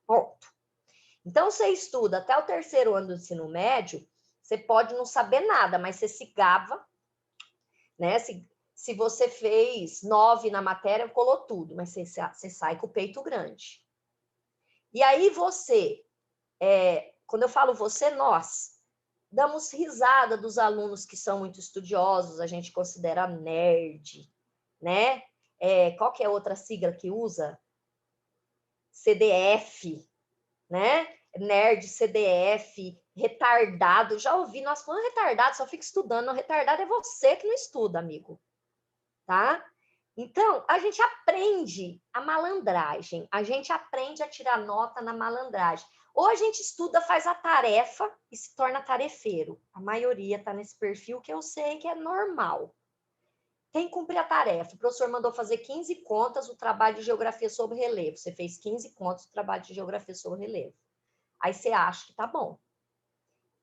Ponto. Então, você estuda até o 3º ano do ensino médio, você pode não saber nada, mas você se gaba, né? Se você fez 9 na matéria, colou tudo, mas você sai com o peito grande. E aí quando eu falo você, nós damos risada dos alunos que são muito estudiosos, a gente considera nerd, né? Qual que é a outra sigla que usa? CDF, né? Nerd, CDF, retardado. Já ouvi, nós falando retardado, só fica estudando. Não, retardado é você que não estuda, amigo. Tá? Então, a gente aprende a malandragem, a gente aprende a tirar nota na malandragem. Ou a gente estuda, faz a tarefa e se torna tarefeiro. A maioria está nesse perfil que eu sei que é normal. Tem que cumprir a tarefa. O professor mandou fazer 15 contas o trabalho de geografia sobre relevo. Você fez 15 contas o trabalho de geografia sobre relevo. Aí você acha que tá bom.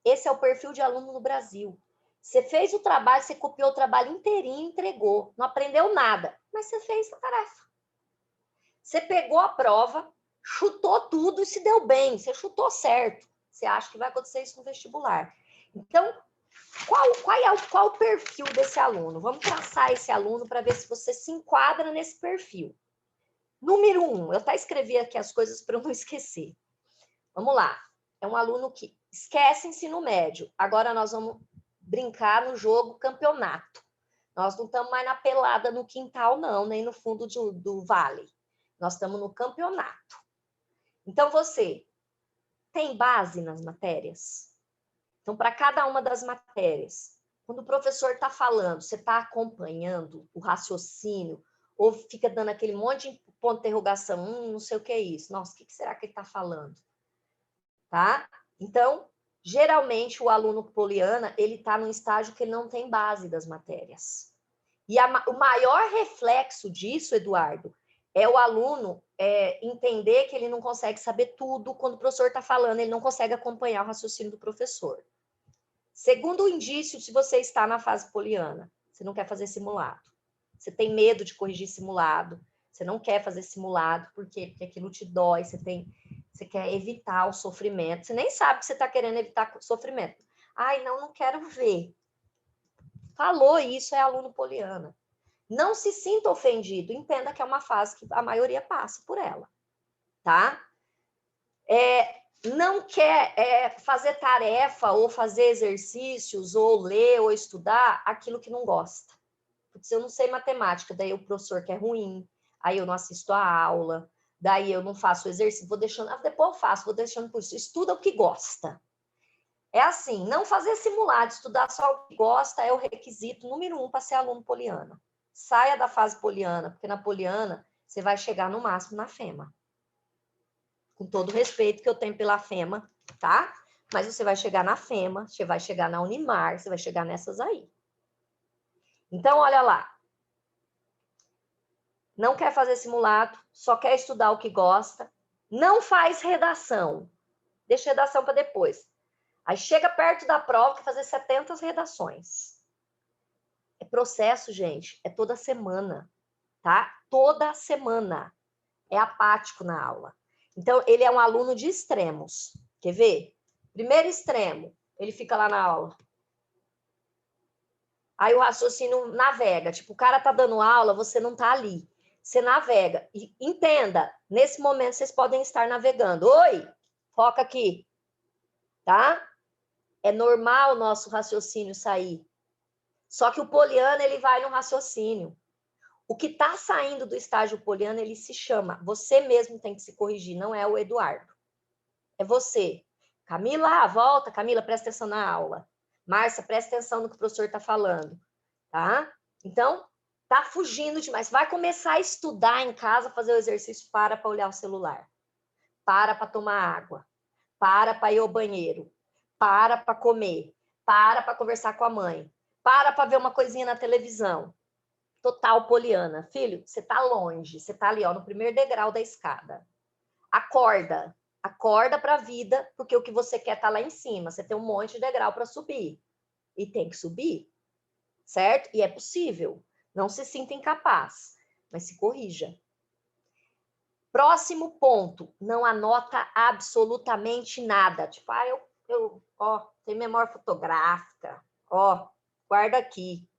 Esse é o perfil de aluno no Brasil. Você fez o trabalho, você copiou o trabalho inteirinho e entregou. Não aprendeu nada, mas você fez a tarefa. Você pegou a prova, chutou tudo e se deu bem. Você chutou certo. Você acha que vai acontecer isso no vestibular. Então, qual o perfil desse aluno? Vamos traçar esse aluno para ver se você se enquadra nesse perfil. Número 1, eu até escrevi aqui as coisas para eu não esquecer. Vamos lá. É um aluno que esquece ensino médio. Agora nós vamos brincar no jogo campeonato. Nós não estamos mais na pelada no quintal, não, nem no fundo do vale. Nós estamos no campeonato. Então, você tem base nas matérias? Então, para cada uma das matérias, quando o professor está falando, você está acompanhando o raciocínio, ou fica dando aquele monte de ponto de interrogação, não sei o que é isso. Nossa, o que será que ele está falando? Tá? Então, geralmente, o aluno poliana, ele está num estágio que ele não tem base das matérias. E o maior reflexo disso, Eduardo, é o aluno entender que ele não consegue saber tudo quando o professor está falando, ele não consegue acompanhar o raciocínio do professor. Segundo indício, se você está na fase poliana, você não quer fazer simulado. Você tem medo de corrigir simulado, você não quer fazer simulado, por quê? Porque aquilo te dói, você quer evitar o sofrimento. Você nem sabe que você está querendo evitar o sofrimento. Ai, não quero ver. Falou isso, é aluno poliana. Não se sinta ofendido, entenda que é uma fase que a maioria passa por ela, tá? Não quer fazer tarefa ou fazer exercícios ou ler ou estudar aquilo que não gosta. Porque eu não sei matemática, daí o professor que é ruim, aí eu não assisto a aula, daí eu não faço o exercício, vou deixando, depois eu faço, vou deixando por isso. Estuda o que gosta. É assim, não fazer simulado, estudar só o que gosta é o requisito número 1 para ser aluno poliana. Saia da fase poliana, porque na poliana você vai chegar no máximo na FEMA. Com todo o respeito que eu tenho pela FEMA, tá? Mas você vai chegar na FEMA, você vai chegar na Unimar, você vai chegar nessas aí. Então, olha lá. Não quer fazer simulado, só quer estudar o que gosta, não faz redação. Deixa a redação para depois. Aí chega perto da prova, quer fazer 70 redações. É processo, gente, é toda semana, tá? Toda semana. É apático na aula. Então, ele é um aluno de extremos. Quer ver? Primeiro extremo, ele fica lá na aula. Aí o raciocínio navega. Tipo, o cara tá dando aula, você não tá ali. Você navega. E entenda, nesse momento vocês podem estar navegando. Oi, foca aqui. Tá? É normal o nosso raciocínio sair. Só que o poliana, ele vai no raciocínio. O que está saindo do estágio poliana, ele se chama. Você mesmo tem que se corrigir, não é o Eduardo. É você. Camila, volta. Camila, presta atenção na aula. Márcia, presta atenção no que o professor está falando. Tá? Então, tá fugindo demais. Vai começar a estudar em casa, fazer o exercício, para olhar o celular. Para tomar água. Para ir ao banheiro. Para comer. Para conversar com a mãe. Para ver uma coisinha na televisão. Total poliana. Filho, você tá longe. Você tá ali, ó, no primeiro degrau da escada. Acorda. Acorda para a vida, porque o que você quer tá lá em cima. Você tem um monte de degrau para subir. E tem que subir. Certo? E é possível. Não se sinta incapaz, mas se corrija. Próximo ponto. Não anota absolutamente nada. Tipo, ó, tem memória fotográfica. Ó, guarda aqui.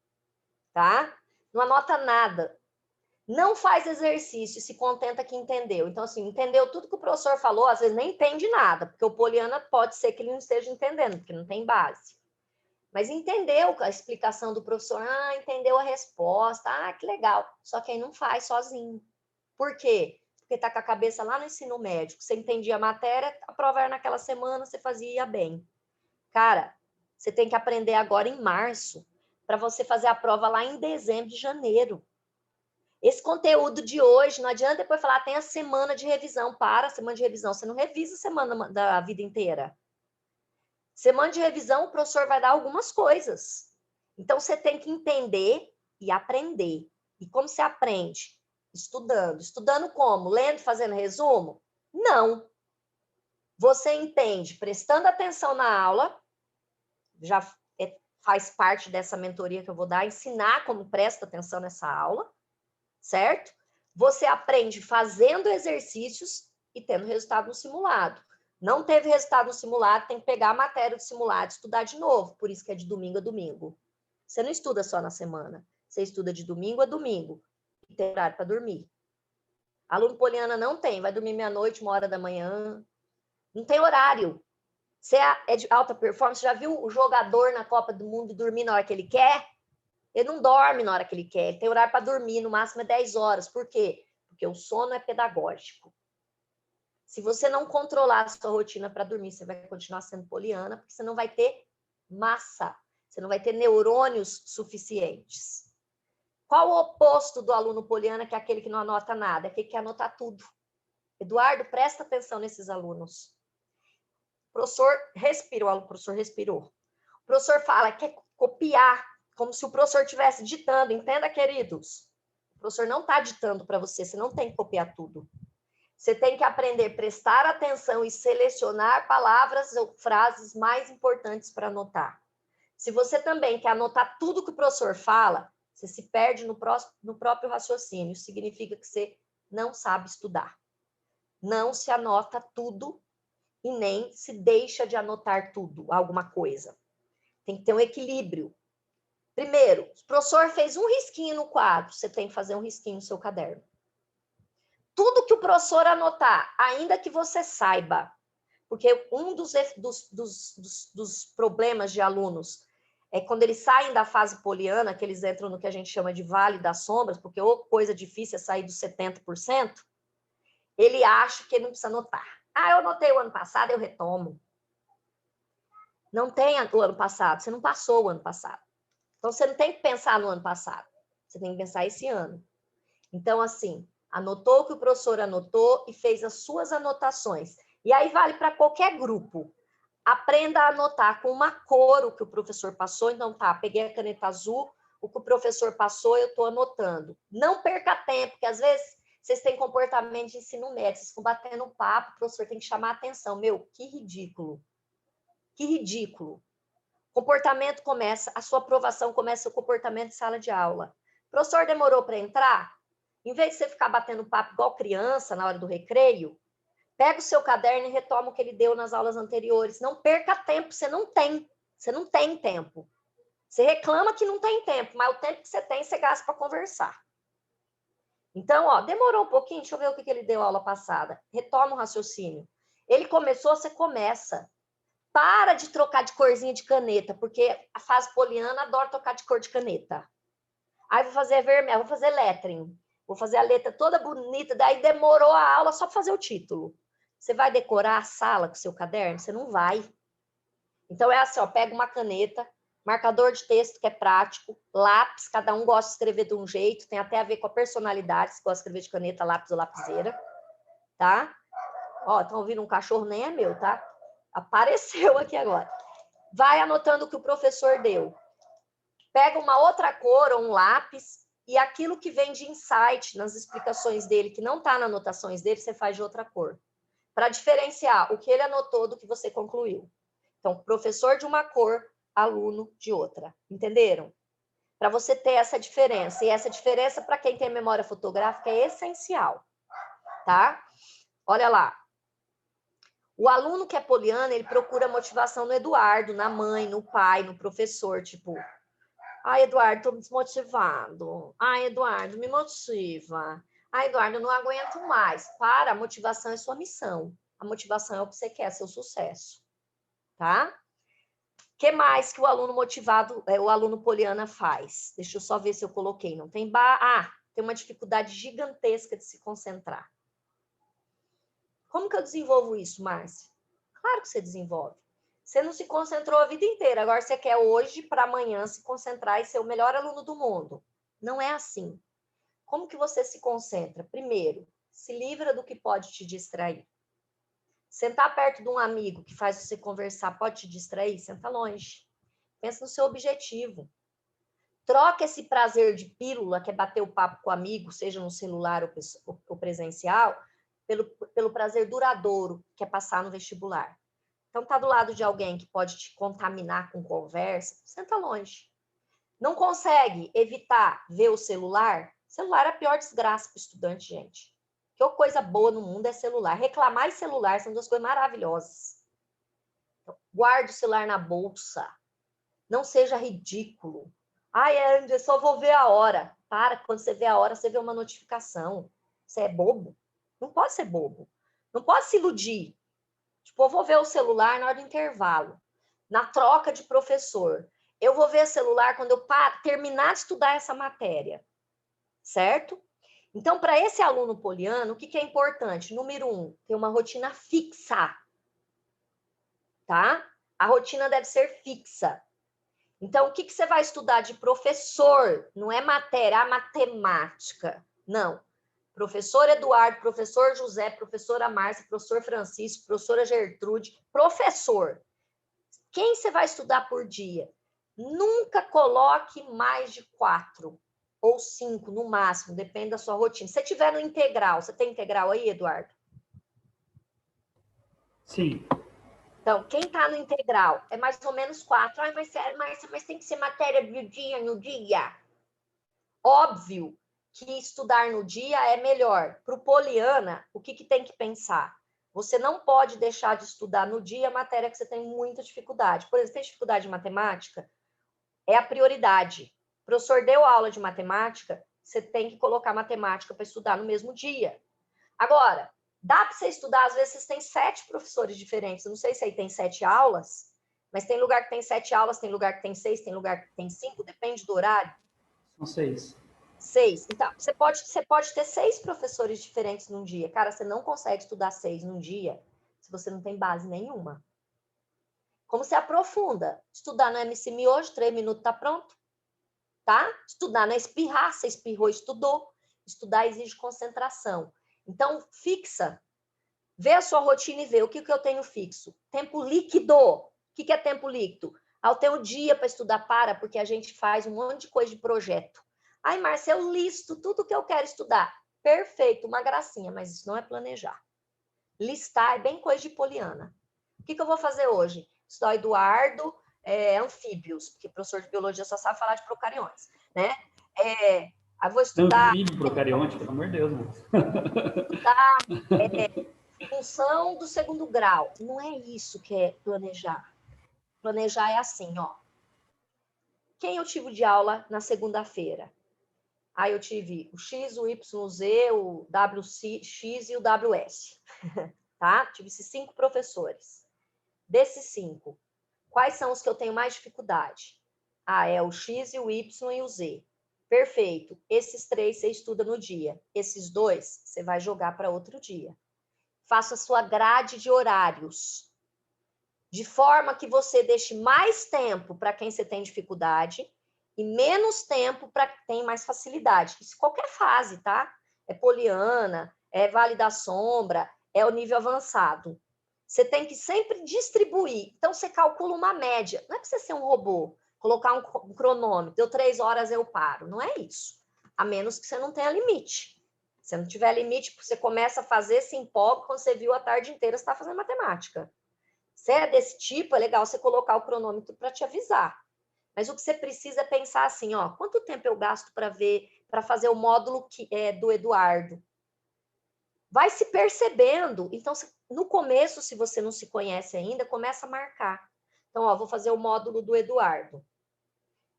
Tá? Não anota nada. Não faz exercício, se contenta que entendeu. Então, assim, entendeu tudo que o professor falou, às vezes nem entende nada, porque o poliana pode ser que ele não esteja entendendo, porque não tem base. Mas entendeu a explicação do professor, entendeu a resposta, que legal. Só que aí não faz sozinho. Por quê? Porque está com a cabeça lá no ensino médio. Você entendia a matéria, a prova era naquela semana, você fazia bem. Cara, você tem que aprender agora em março, para você fazer a prova lá em dezembro, de janeiro. Esse conteúdo de hoje, não adianta depois falar, tem a semana de revisão. Para a semana de revisão, você não revisa a semana da vida inteira. Semana de revisão, o professor vai dar algumas coisas. Então, você tem que entender e aprender. E como você aprende? Estudando. Estudando como? Lendo, fazendo resumo? Não. Você entende prestando atenção na aula, já faz parte dessa mentoria que eu vou dar, ensinar como presta atenção nessa aula, certo? Você aprende fazendo exercícios e tendo resultado no simulado. Não teve resultado no simulado, tem que pegar a matéria do simulado e estudar de novo. Por isso que é de domingo a domingo. Você não estuda só na semana. Você estuda de domingo a domingo. E tem horário para dormir. Aluno poliana não tem. Vai dormir meia-noite, 1h da manhã. Não tem horário. Você é de alta performance. Já viu o jogador na Copa do Mundo dormir na hora que ele quer? Ele não dorme na hora que ele quer. Ele tem horário para dormir. No máximo é 10 horas. Por quê? Porque o sono é pedagógico. Se você não controlar a sua rotina para dormir, você vai continuar sendo poliana, porque você não vai ter massa, você não vai ter neurônios suficientes. Qual o oposto do aluno poliana, que é aquele que não anota nada? É aquele que quer anotar tudo. Eduardo, presta atenção nesses alunos. O professor respirou, o professor respirou. O professor fala, quer copiar, como se o professor estivesse ditando. Entenda, queridos? O professor não está ditando para você, você não tem que copiar tudo. Você tem que aprender a prestar atenção e selecionar palavras ou frases mais importantes para anotar. Se você também quer anotar tudo que o professor fala, você se perde no próprio raciocínio. Isso significa que você não sabe estudar. Não se anota tudo e nem se deixa de anotar tudo, alguma coisa. Tem que ter um equilíbrio. Primeiro, o professor fez um risquinho no quadro, você tem que fazer um risquinho no seu caderno. Tudo que o professor anotar, ainda que você saiba, porque um dos problemas de alunos é quando eles saem da fase poliana, que eles entram no que a gente chama de vale das sombras, porque coisa difícil é sair dos 70%, ele acha que ele não precisa anotar. Eu anotei o ano passado, eu retomo. Não tem o ano passado, você não passou o ano passado. Então, você não tem que pensar no ano passado, você tem que pensar esse ano. Então, assim, anotou o que o professor anotou e fez as suas anotações. E aí vale para qualquer grupo. Aprenda a anotar com uma cor o que o professor passou. Então, tá, peguei a caneta azul, o que o professor passou, eu estou anotando. Não perca tempo, porque às vezes vocês têm comportamento de ensino médio, vocês ficam batendo papo, o professor tem que chamar a atenção. Meu, que ridículo. Que ridículo. Comportamento começa, a sua aprovação começa o comportamento de sala de aula. O professor demorou para entrar? Em vez de você ficar batendo papo igual criança na hora do recreio, pega o seu caderno e retoma o que ele deu nas aulas anteriores. Não perca tempo, você não tem. Você não tem tempo. Você reclama que não tem tempo, mas o tempo que você tem, você gasta para conversar. Então, ó, demorou um pouquinho, deixa eu ver o que ele deu aula passada. Retoma o raciocínio. Ele começou, você começa. Para de trocar de corzinha de caneta, porque a fase poliana adora trocar de cor de caneta. Aí vou fazer vermelho, vou fazer lettering. Vou fazer a letra toda bonita, daí demorou a aula só para fazer o título. Você vai decorar a sala com o seu caderno? Você não vai. Então é assim, ó, pega uma caneta, marcador de texto que é prático, lápis, cada um gosta de escrever de um jeito, tem até a ver com a personalidade, se gosta de escrever de caneta, lápis ou lapiseira, tá? Ó, estão ouvindo um cachorro, nem é meu, tá? Apareceu aqui agora. Vai anotando o que o professor deu. Pega uma outra cor ou um lápis e aquilo que vem de insight nas explicações dele, que não está nas anotações dele, você faz de outra cor. Para diferenciar o que ele anotou do que você concluiu. Então, professor de uma cor, aluno de outra. Entenderam? Para você ter essa diferença. E essa diferença, para quem tem memória fotográfica, é essencial. Tá? Olha lá. O aluno que é poliana, ele procura motivação no Eduardo, na mãe, no pai, no professor, tipo, ai, Eduardo, tô desmotivado. Ai, Eduardo, me motiva. Ai, Eduardo, eu não aguento mais. Para, a motivação é sua missão. A motivação é o que você quer, seu sucesso. Tá? O que mais que o aluno motivado, o aluno poliana faz? Deixa eu só ver se eu coloquei. Não tem tem uma dificuldade gigantesca de se concentrar. Como que eu desenvolvo isso, Márcia? Claro que você desenvolve. Você não se concentrou a vida inteira, agora você quer hoje para amanhã se concentrar e ser o melhor aluno do mundo. Não é assim. Como que você se concentra? Primeiro, se livra do que pode te distrair. Sentar perto de um amigo que faz você conversar pode te distrair? Senta longe. Pensa no seu objetivo. Troca esse prazer de pílula, que é bater o papo com o amigo, seja no celular ou presencial, pelo prazer duradouro, que é passar no vestibular. Então, tá do lado de alguém que pode te contaminar com conversa, senta longe. Não consegue evitar ver o celular? Celular é a pior desgraça para o estudante, gente. Que coisa boa no mundo é celular. Reclamar e celular são duas coisas maravilhosas. Então, guarde o celular na bolsa. Não seja ridículo. Ai, eu só vou ver a hora. Para, quando você vê a hora, você vê uma notificação. Você é bobo? Não pode ser bobo. Não pode se iludir. Tipo, eu vou ver o celular na hora do intervalo, na troca de professor. Eu vou ver o celular quando eu terminar de estudar essa matéria, certo? Então, para esse aluno poliano, o que é importante? Número 1, ter uma rotina fixa, tá? A rotina deve ser fixa. Então, o que você vai estudar de professor? Não é matéria, matemática. Não. Professor Eduardo, professor José, professora Márcia, professor Francisco, professora Gertrude, professor. Quem você vai estudar por dia? Nunca coloque mais de 4 ou 5 no máximo, depende da sua rotina. Se você tiver no integral, você tem integral aí, Eduardo? Sim. Então, quem está no integral é mais ou menos 4. Ai, mas tem que ser matéria no dia. Óbvio que estudar no dia é melhor. Para o poliana, o que tem que pensar? Você não pode deixar de estudar no dia a matéria que você tem muita dificuldade. Por exemplo, tem dificuldade em matemática? É a prioridade. O professor deu aula de matemática, você tem que colocar matemática para estudar no mesmo dia. Agora, dá para você estudar, às vezes tem 7 professores diferentes. Eu não sei se aí tem 7 aulas, mas tem lugar que tem 7 aulas, tem lugar que tem 6, tem lugar que tem 5, depende do horário. São 6. 6. Então, você pode ter 6 professores diferentes num dia. Cara, você não consegue estudar 6 num dia se você não tem base nenhuma. Como você aprofunda? Estudar no MC Miojo, 3 minutos tá pronto. Tá? Estudar não é espirrar, você espirrou, estudou. Estudar exige concentração. Então, fixa. Vê a sua rotina e vê o que eu tenho fixo. Tempo líquido. O que é tempo líquido? Eu tenho dia para estudar, porque a gente faz um monte de coisa de projeto. Ai, Márcia, eu listo tudo que eu quero estudar. Perfeito, uma gracinha, mas isso não é planejar. Listar é bem coisa de poliana. O que eu vou fazer hoje? Estudar Eduardo, anfíbios, porque professor de biologia só sabe falar de procariontes, né? Eu vou estudar... Anfíbio, procarionte, pelo amor de Deus, né? Estudar função do segundo grau. Não é isso que é planejar. Planejar é assim, ó. Quem eu tive de aula na segunda-feira? Aí eu tive o X, o Y, o Z, o WX e o WS. Tá? Tive esses 5 professores. Desses 5, quais são os que eu tenho mais dificuldade? É o X, o Y e o Z. Perfeito. Esses 3 você estuda no dia. Esses 2 você vai jogar para outro dia. Faça a sua grade de horários, de forma que você deixe mais tempo para quem você tem dificuldade e menos tempo para quem tem mais facilidade. Isso em qualquer fase, tá? É poliana, é Vale da Sombra, é o nível avançado. Você tem que sempre distribuir. Então, você calcula uma média. Não é para você ser um robô, colocar um cronômetro, deu 3 horas, eu paro. Não é isso. A menos que você não tenha limite. Se não tiver limite, você começa a fazer, se empolga, quando você viu a tarde inteira, você está fazendo matemática. Se é desse tipo, é legal você colocar o cronômetro para te avisar. Mas o que você precisa é pensar assim, ó, quanto tempo eu gasto para fazer o módulo do Eduardo? Vai se percebendo. Então, no começo, se você não se conhece ainda, começa a marcar. Então, ó, vou fazer o módulo do Eduardo.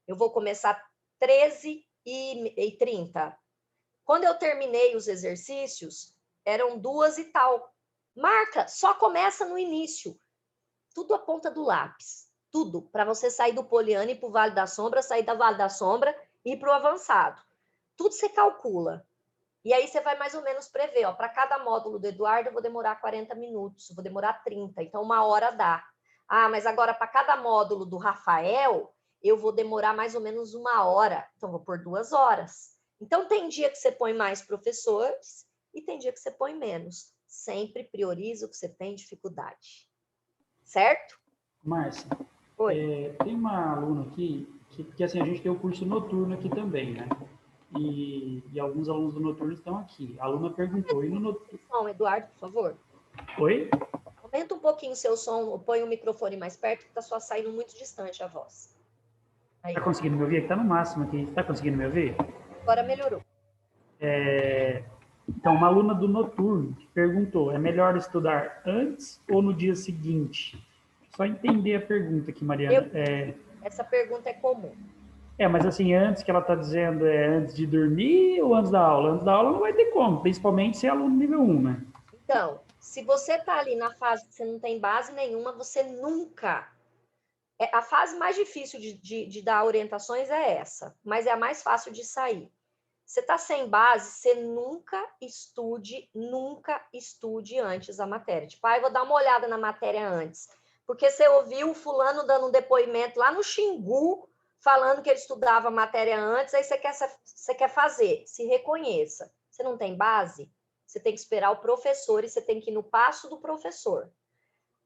Eu vou começar 13h30. Quando eu terminei os exercícios, eram 2 e tal. Marca, só começa no início. Tudo a ponta do lápis. Tudo. Para você sair do poliana e ir para o Vale da Sombra, sair da Vale da Sombra e ir para o avançado. Tudo você calcula. E aí você vai mais ou menos prever. Para cada módulo do Eduardo, eu vou demorar 40 minutos, eu vou demorar 30. Então, 1 hora dá. Mas agora, para cada módulo do Rafael, eu vou demorar mais ou menos 1 hora. Então, vou pôr 2 horas. Então, tem dia que você põe mais professores e tem dia que você põe menos. Sempre prioriza o que você tem dificuldade. Certo? Márcia, Oi. tem uma aluna aqui que assim, a gente tem o curso noturno aqui também, né? E alguns alunos do noturno estão aqui. A aluna perguntou, e no noturno... Eduardo, por favor. Oi? Aumenta um pouquinho o seu som, põe o microfone mais perto, que está só saindo muito distante a voz. Está conseguindo me ouvir? Aqui está no máximo aqui. Está conseguindo me ouvir? Agora melhorou. Então, uma aluna do noturno perguntou, é melhor estudar antes ou no dia seguinte? Só entender a pergunta aqui, Mariana. Essa pergunta é comum. Mas assim, antes que ela está dizendo, antes de dormir ou antes da aula? Antes da aula não vai ter como, principalmente se é aluno nível 1, né? Então, se você está ali na fase que você não tem base nenhuma, você nunca... A fase mais difícil de dar orientações é essa, mas é a mais fácil de sair. Você está sem base, você nunca estude antes a matéria. Tipo, eu vou dar uma olhada na matéria antes. Porque você ouviu o fulano dando um depoimento lá no Xingu, falando que ele estudava a matéria antes, aí você quer fazer. Se reconheça. Você não tem base? Você tem que esperar o professor e você tem que ir no passo do professor.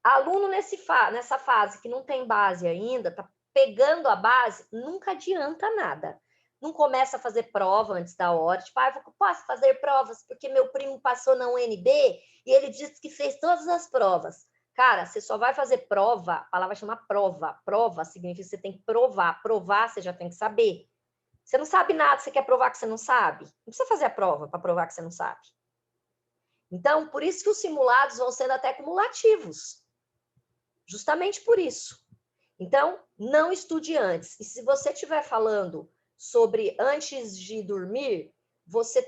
Aluno nessa fase que não tem base ainda, está pegando a base, nunca adianta nada. Não começa a fazer prova antes da hora. Tipo, eu posso fazer provas porque meu primo passou na UNB e ele disse que fez todas as provas. Cara, você só vai fazer prova, a palavra chama prova. Prova significa que você tem que provar. Provar, você já tem que saber. Você não sabe nada, você quer provar que você não sabe? Não precisa fazer a prova para provar que você não sabe. Então, por isso que os simulados vão sendo até cumulativos. Justamente por isso. Então, não estude antes. E se você estiver falando sobre antes de dormir, você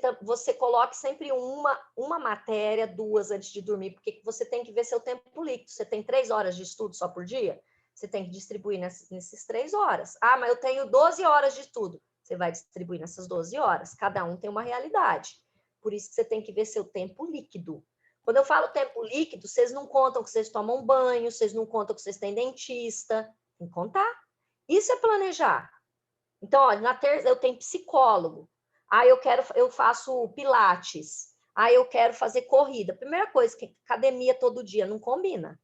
coloque sempre uma matéria, 2 antes de dormir, porque você tem que ver seu tempo líquido. Você tem 3 horas de estudo só por dia? Você tem que distribuir nesses 3 horas. Mas eu tenho 12 horas de estudo. Você vai distribuir nessas 12 horas. Cada um tem uma realidade. Por isso que você tem que ver seu tempo líquido. Quando eu falo tempo líquido, vocês não contam que vocês tomam banho, vocês não contam que vocês têm dentista. Tem que contar. Isso é planejar. Então, na terça eu tenho psicólogo. Eu faço pilates. Ah, eu quero fazer corrida. Primeira coisa, que academia todo dia não combina.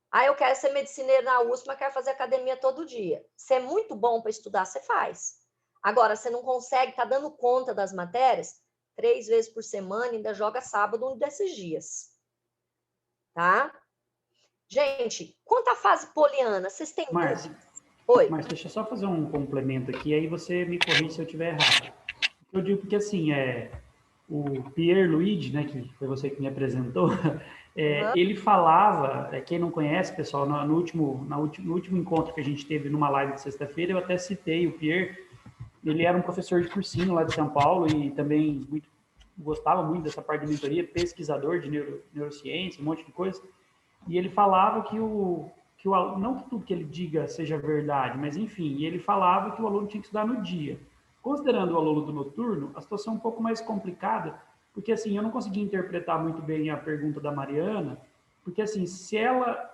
Ah, eu quero ser medicineiro na USP, mas quero fazer academia todo dia. Você é muito bom para estudar, você faz. Agora, você não consegue, tá dando conta das matérias, 3 vezes por semana, ainda joga sábado um desses dias. Tá? Gente, quanto à fase poliana, vocês têm Márcia, dúvidas? Oi. Márcia, deixa eu só fazer um complemento aqui, aí você me corrige se eu estiver errado. Eu digo porque, assim, o Pierre Luigi, né, que foi você que me apresentou, ele falava, quem não conhece, pessoal, no último encontro que a gente teve numa live de sexta-feira, eu até citei o Pierre. Ele era um professor de cursinho lá de São Paulo e também gostava muito dessa parte de mentoria, pesquisador de neurociência, um monte de coisa. E ele falava não que tudo que ele diga seja verdade, mas enfim, ele falava que o aluno tinha que estudar no dia. Considerando o aluno do noturno, a situação é um pouco mais complicada, porque assim, eu não consegui interpretar muito bem a pergunta da Mariana, porque assim, se ela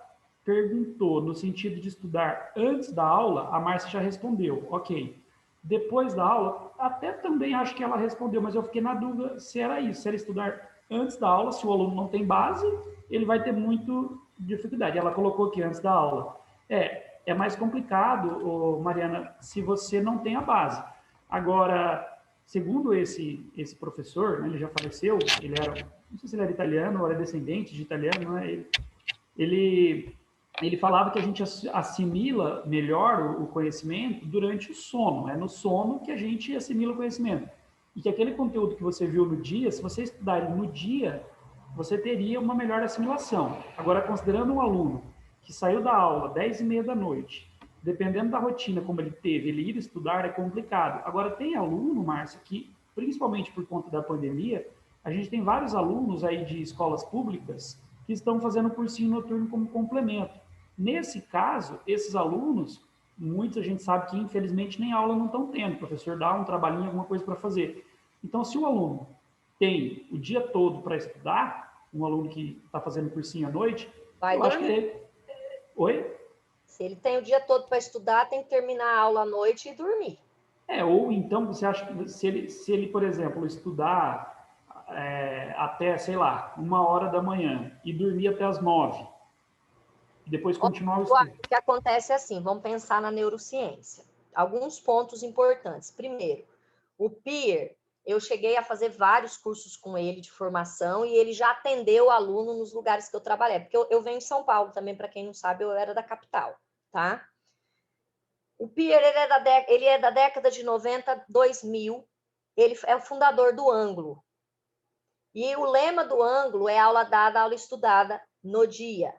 perguntou no sentido de estudar antes da aula, a Márcia já respondeu, ok. Depois da aula, até também acho que ela respondeu, mas eu fiquei na dúvida se era isso, se era estudar antes da aula, se o aluno não tem base, ele vai ter muito dificuldade. Ela colocou aqui antes da aula. É mais complicado, Mariana, se você não tem a base. Agora, segundo esse professor, né, ele já faleceu, ele era, não sei se ele era italiano ou era descendente de italiano, né? Ele falava que a gente assimila melhor o conhecimento durante o sono. É no sono que a gente assimila o conhecimento. E que aquele conteúdo que você viu no dia, se você estudar ele no dia, você teria uma melhor assimilação. Agora, considerando um aluno que saiu da aula 10h30 da noite, dependendo da rotina como ele teve, ele ir estudar é complicado. Agora, tem aluno, Márcio, que, principalmente por conta da pandemia, a gente tem vários alunos aí de escolas públicas que estão fazendo cursinho noturno como complemento. Nesse caso, esses alunos, muitos a gente sabe que infelizmente nem aula não estão tendo, o professor dá um trabalhinho, alguma coisa para fazer. Então, se o aluno tem o dia todo para estudar, um aluno que está fazendo cursinho à noite, Vai eu acho que dormir. ele... Oi? Se ele tem o dia todo para estudar, tem que terminar a aula à noite e dormir. Ou então, você acha que se ele por exemplo, estudar até, sei lá, 1h da manhã e dormir até as 9, e depois continuar o estudo. O que acontece é assim, vamos pensar na neurociência. Alguns pontos importantes. Primeiro, o Pierre, eu cheguei a fazer vários cursos com ele de formação e ele já atendeu aluno nos lugares que eu trabalhei. Porque eu venho em São Paulo também, para quem não sabe, eu era da capital, tá? O Pierre, ele é da década de 90, 2000. Ele é o fundador do Ângulo. E o lema do Ângulo é aula dada, aula estudada no dia.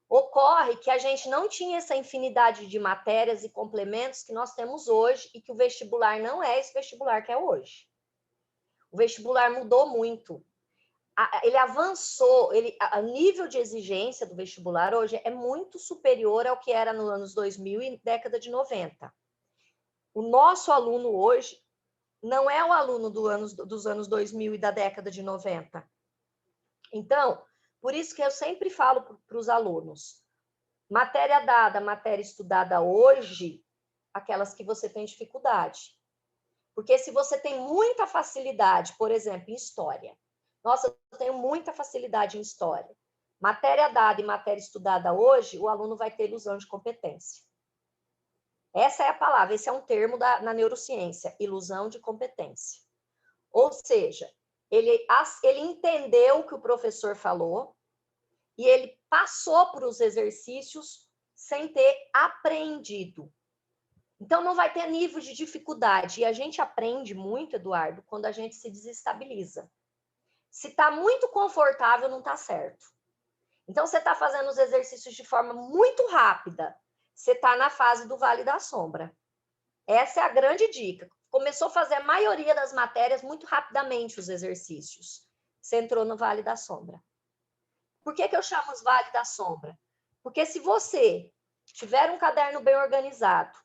Ocorre que a gente não tinha essa infinidade de matérias e complementos que nós temos hoje e que o vestibular não é esse vestibular que é hoje. O vestibular mudou muito. Ele avançou, o nível de exigência do vestibular hoje é muito superior ao que era nos anos 2000 e década de 90. O nosso aluno hoje não é o aluno dos anos 2000 e da década de 90. Então, por isso que eu sempre falo para os alunos, matéria dada, matéria estudada hoje, aquelas que você tem dificuldade. Porque se você tem muita facilidade, por exemplo, em história. Nossa, eu tenho muita facilidade em história. Matéria dada e matéria estudada hoje, o aluno vai ter ilusão de competência. Essa é a palavra, esse é um termo na neurociência, ilusão de competência. Ou seja, ele entendeu o que o professor falou, e ele passou por os exercícios sem ter aprendido. Então, não vai ter nível de dificuldade. E a gente aprende muito, Eduardo, quando a gente se desestabiliza. Se está muito confortável, não está certo. Então, você está fazendo os exercícios de forma muito rápida. Você está na fase do Vale da Sombra. Essa é a grande dica. Começou a fazer a maioria das matérias muito rapidamente, os exercícios. Você entrou no Vale da Sombra. Por que eu chamo os Vale da Sombra? Porque se você tiver um caderno bem organizado,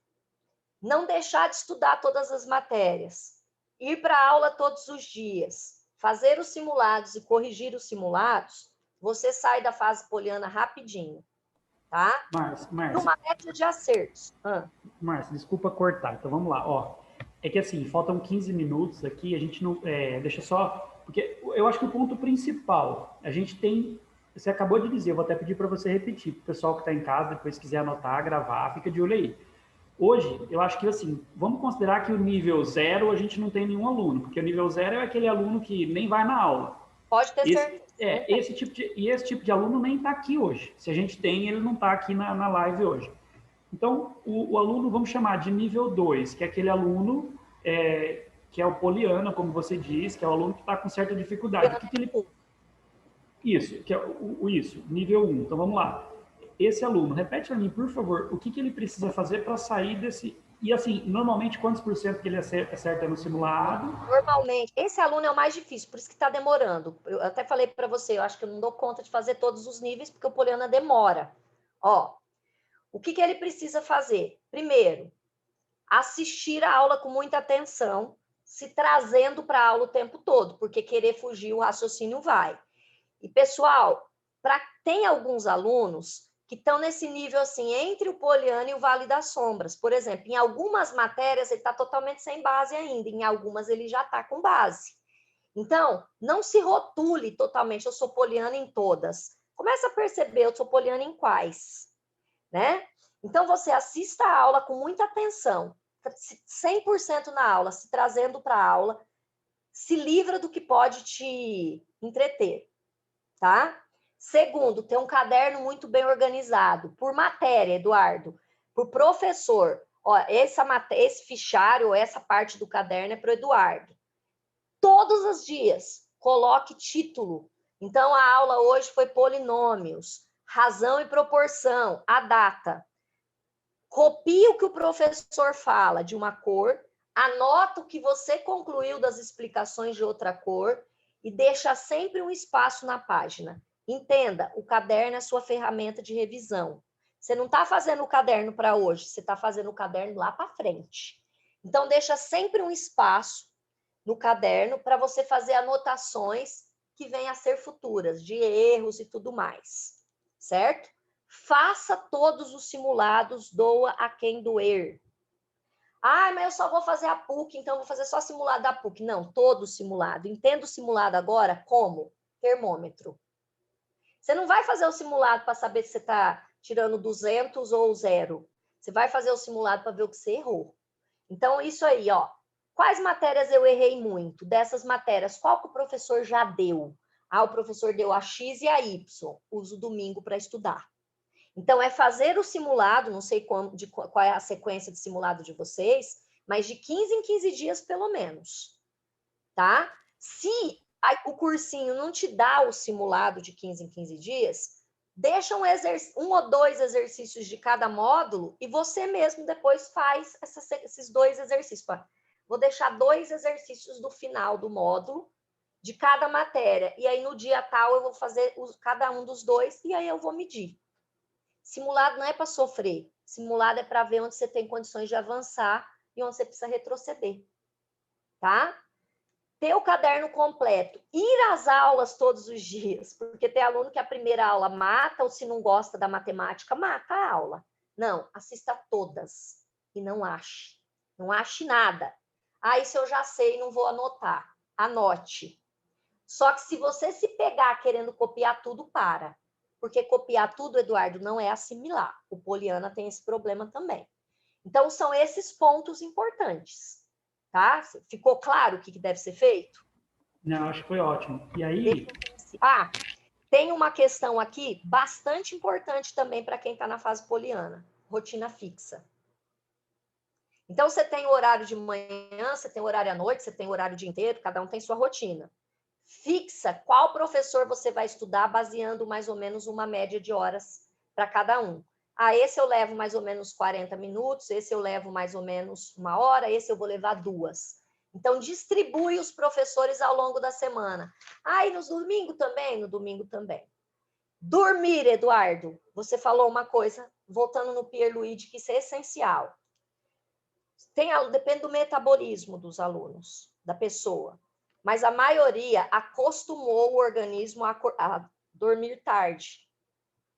não deixar de estudar todas as matérias, ir para a aula todos os dias, fazer os simulados e corrigir os simulados, você sai da fase poliana rapidinho, tá? Márcia, Numa média de acertos. Márcia, desculpa cortar, então vamos lá. É que assim, faltam 15 minutos aqui, a gente não... deixa eu só Porque eu acho que o ponto principal, a gente tem, você acabou de dizer, eu vou até pedir para você repetir, para o pessoal que está em casa, depois quiser anotar, gravar, fica de olho aí. Hoje, eu acho que assim, vamos considerar que o nível 0 a gente não tem nenhum aluno, porque o nível 0 é aquele aluno que nem vai na aula. Pode ter certeza. Esse tipo de aluno nem está aqui hoje. Se a gente tem, ele não está aqui na live hoje. Então, o aluno, vamos chamar de nível 2, que é aquele aluno que é o poliana, como você diz, que é o aluno que está com certa dificuldade. O que ele... Isso, que é isso, nível 1. Então, vamos lá. Esse aluno, repete para mim, por favor, o que ele precisa fazer para sair desse... E, assim, normalmente, quantos por cento que ele acerta no simulado? Normalmente, esse aluno é o mais difícil, por isso que está demorando. Eu até falei para você, eu acho que eu não dou conta de fazer todos os níveis, porque o poliana demora. Ó, o que ele precisa fazer? Primeiro, assistir a aula com muita atenção, se trazendo para a aula o tempo todo, porque querer fugir o raciocínio vai. E, pessoal, tem alguns alunos que estão nesse nível assim, entre o poliana e o Vale das Sombras. Por exemplo, em algumas matérias ele está totalmente sem base ainda, em algumas ele já está com base. Então, não se rotule totalmente, eu sou poliana em todas. Começa a perceber, eu sou poliana em quais, né? Então, você assista a aula com muita atenção, 100% na aula, se trazendo para a aula, se livra do que pode te entreter, tá? Segundo, ter um caderno muito bem organizado, por matéria, Eduardo, por professor. Ó, esse fichário, essa parte do caderno é para o Eduardo. Todos os dias, coloque título. Então, a aula hoje foi polinômios, razão e proporção, a data. Copie o que o professor fala de uma cor, anota o que você concluiu das explicações de outra cor e deixa sempre um espaço na página. Entenda, o caderno é sua ferramenta de revisão. Você não está fazendo o caderno para hoje, você está fazendo o caderno lá para frente. Então, deixa sempre um espaço no caderno para você fazer anotações que venham a ser futuras, de erros e tudo mais, certo? Faça todos os simulados, doa a quem doer. Ah, mas eu só vou fazer a PUC, então eu vou fazer só simulado da PUC. Não, todo simulado. Entenda o simulado agora como? Termômetro. Você não vai fazer o simulado para saber se você está tirando 200 ou 0. Você vai fazer o simulado para ver o que você errou. Então, isso aí, ó. Quais matérias eu errei muito? Dessas matérias, qual que o professor já deu? Ah, o professor deu a X e a Y. Uso o domingo para estudar. Então, é fazer o simulado, não sei qual é a sequência de simulado de vocês, mas de 15 em 15 dias, pelo menos. Tá? Se o cursinho não te dá o simulado de 15 em 15 dias, deixa um ou dois exercícios de cada módulo e você mesmo depois faz esses 2 exercícios. Vou deixar 2 exercícios do final do módulo de cada matéria. E aí, no dia tal, eu vou fazer cada um dos 2 e aí eu vou medir. Simulado não é para sofrer. Simulado é para ver onde você tem condições de avançar e onde você precisa retroceder. Tá? Ter o caderno completo, ir às aulas todos os dias, porque tem aluno que a primeira aula mata, ou se não gosta da matemática, mata a aula. Não, assista todas e não ache. Não ache nada. Ah, isso eu já sei, não vou anotar. Anote. Só que se você se pegar querendo copiar tudo, para. Porque copiar tudo, Eduardo, não é assimilar. O poliana tem esse problema também. Então, são esses pontos importantes. Tá? Ficou claro o que deve ser feito? Não, acho que foi ótimo. E aí... Tem uma questão aqui bastante importante também para quem está na fase poliana. Rotina fixa. Então, você tem o horário de manhã, você tem o horário à noite, você tem o horário o dia inteiro, cada um tem sua rotina. Fixa qual professor você vai estudar, baseando mais ou menos uma média de horas para cada um. Ah, esse eu levo mais ou menos 40 minutos, esse eu levo mais ou menos 1 hora, esse eu vou levar 2. Então, distribui os professores ao longo da semana. Ah, e no domingo também? No domingo também. Dormir, Eduardo. Você falou uma coisa, voltando no Pierluigi, que isso é essencial. Depende do metabolismo dos alunos, da pessoa. Mas a maioria acostumou o organismo a dormir tarde.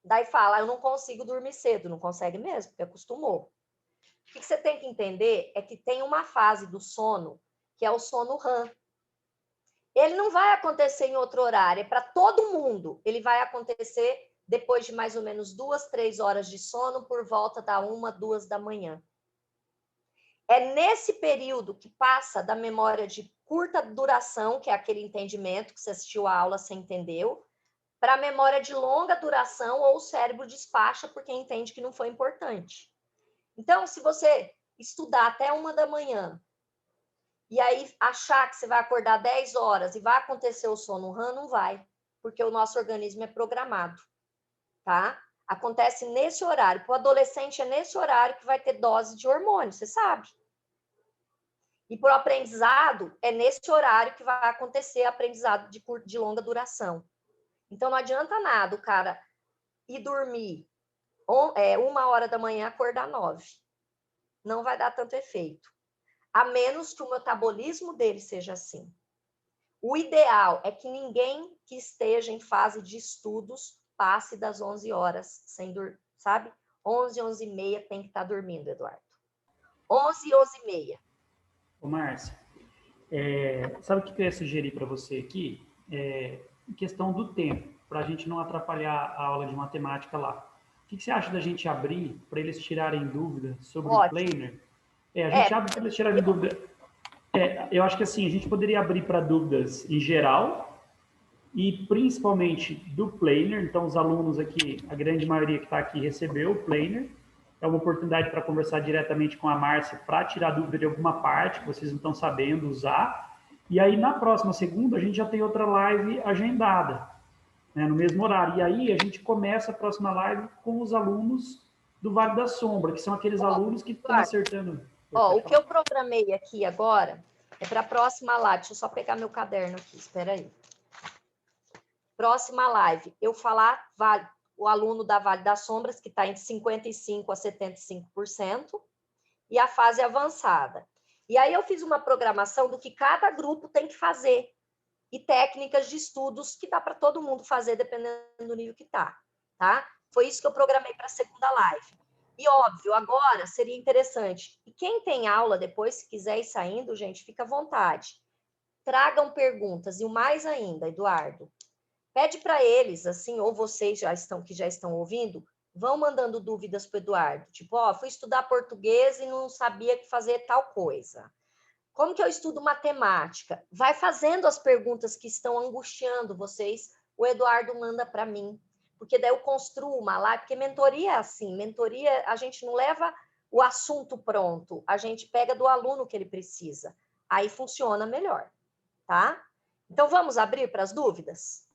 Daí fala, eu não consigo dormir cedo. Não consegue mesmo, porque acostumou. O que você tem que entender é que tem uma fase do sono, que é o sono REM. Ele não vai acontecer em outro horário, é para todo mundo. Ele vai acontecer depois de mais ou menos 2, 3 horas de sono, por volta da 1, 2 da manhã. É nesse período que passa da memória de curta duração, que é aquele entendimento que você assistiu a aula, você entendeu, para a memória de longa duração, ou o cérebro despacha porque entende que não foi importante. Então, se você estudar até 1 da manhã, e aí achar que você vai acordar 10 horas e vai acontecer o sono REM, não vai, porque o nosso organismo é programado, tá? Acontece nesse horário. Para o adolescente é nesse horário que vai ter dose de hormônio, você sabe. E para o aprendizado, é nesse horário que vai acontecer aprendizado de longa duração. Então, não adianta nada o cara ir dormir 1 hora da manhã, acordar 9. Não vai dar tanto efeito. A menos que o metabolismo dele seja assim. O ideal é que ninguém que esteja em fase de estudos passe das 11 horas sem dormir, sabe? 11, 11 e meia tem que estar dormindo, Eduardo. 11, 11 e meia. Ô, Márcia, sabe o que eu ia sugerir para você aqui? Em questão do tempo, para a gente não atrapalhar a aula de matemática lá. O que você acha da gente abrir para eles tirarem dúvida sobre o planner? A gente abre para eles tirarem dúvida. Eu acho que assim, a gente poderia abrir para dúvidas em geral e principalmente do planner. Então, os alunos aqui, a grande maioria que está aqui recebeu o planner. É uma oportunidade para conversar diretamente com a Márcia para tirar dúvida de alguma parte que vocês não estão sabendo usar. E aí, na próxima segunda, a gente já tem outra live agendada, né, no mesmo horário. E aí, a gente começa a próxima live com os alunos do Vale da Sombra, que são aqueles alunos que estão acertando. O que eu programei aqui agora é para a próxima live. Deixa eu só pegar meu caderno aqui, espera aí. Próxima live, eu falar o aluno da Vale das Sombras, que está entre 55% a 75%, e a fase avançada. E aí eu fiz uma programação do que cada grupo tem que fazer, e técnicas de estudos que dá para todo mundo fazer, dependendo do nível que está, tá? Foi isso que eu programei para a segunda live. E, óbvio, agora seria interessante. E quem tem aula depois, se quiser ir saindo, gente, fica à vontade. Tragam perguntas. E o mais ainda, Eduardo, pede para eles, assim, ou vocês que já estão ouvindo, vão mandando dúvidas para o Eduardo. Tipo, fui estudar português e não sabia que fazer tal coisa. Como que eu estudo matemática? Vai fazendo as perguntas que estão angustiando vocês. O Eduardo manda para mim. Porque daí eu construo uma live, porque mentoria é assim, mentoria a gente não leva o assunto pronto, a gente pega do aluno que ele precisa. Aí funciona melhor, tá? Então vamos abrir para as dúvidas?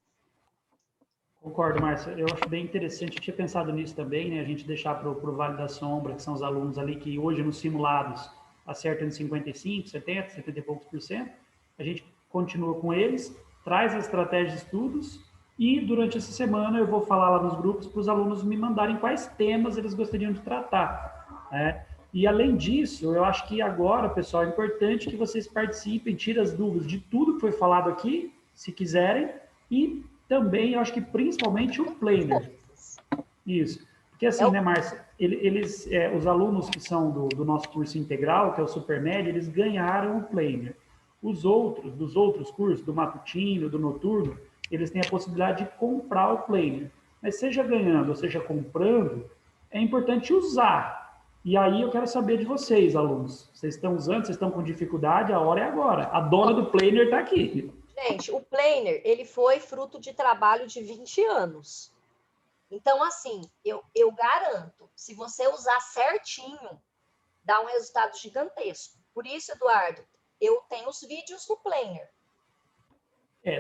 Concordo, Márcia. Eu acho bem interessante, eu tinha pensado nisso também, né? A gente deixar para o Vale da Sombra, que são os alunos ali que hoje nos simulados acertam em 55, 70, 70 e poucos por cento. A gente continua com eles, traz a estratégia de estudos e durante essa semana eu vou falar lá nos grupos para os alunos me mandarem quais temas eles gostariam de tratar, né? E além disso, eu acho que agora, pessoal, é importante que vocês participem, tirem as dúvidas de tudo que foi falado aqui, se quiserem, e também, eu acho que principalmente o planner. Isso. Porque assim, né, Márcia, os alunos que são do nosso curso integral, que é o Supermed, eles ganharam o planner. Dos outros cursos, do matutino, do noturno, eles têm a possibilidade de comprar o planner. Mas seja ganhando ou seja comprando, é importante usar. E aí eu quero saber de vocês, alunos. Vocês estão usando, vocês estão com dificuldade, a hora é agora. A dona do planner está aqui. Gente, o planner, ele foi fruto de trabalho de 20 anos. Então, assim, eu garanto, se você usar certinho, dá um resultado gigantesco. Por isso, Eduardo, eu tenho os vídeos do planner.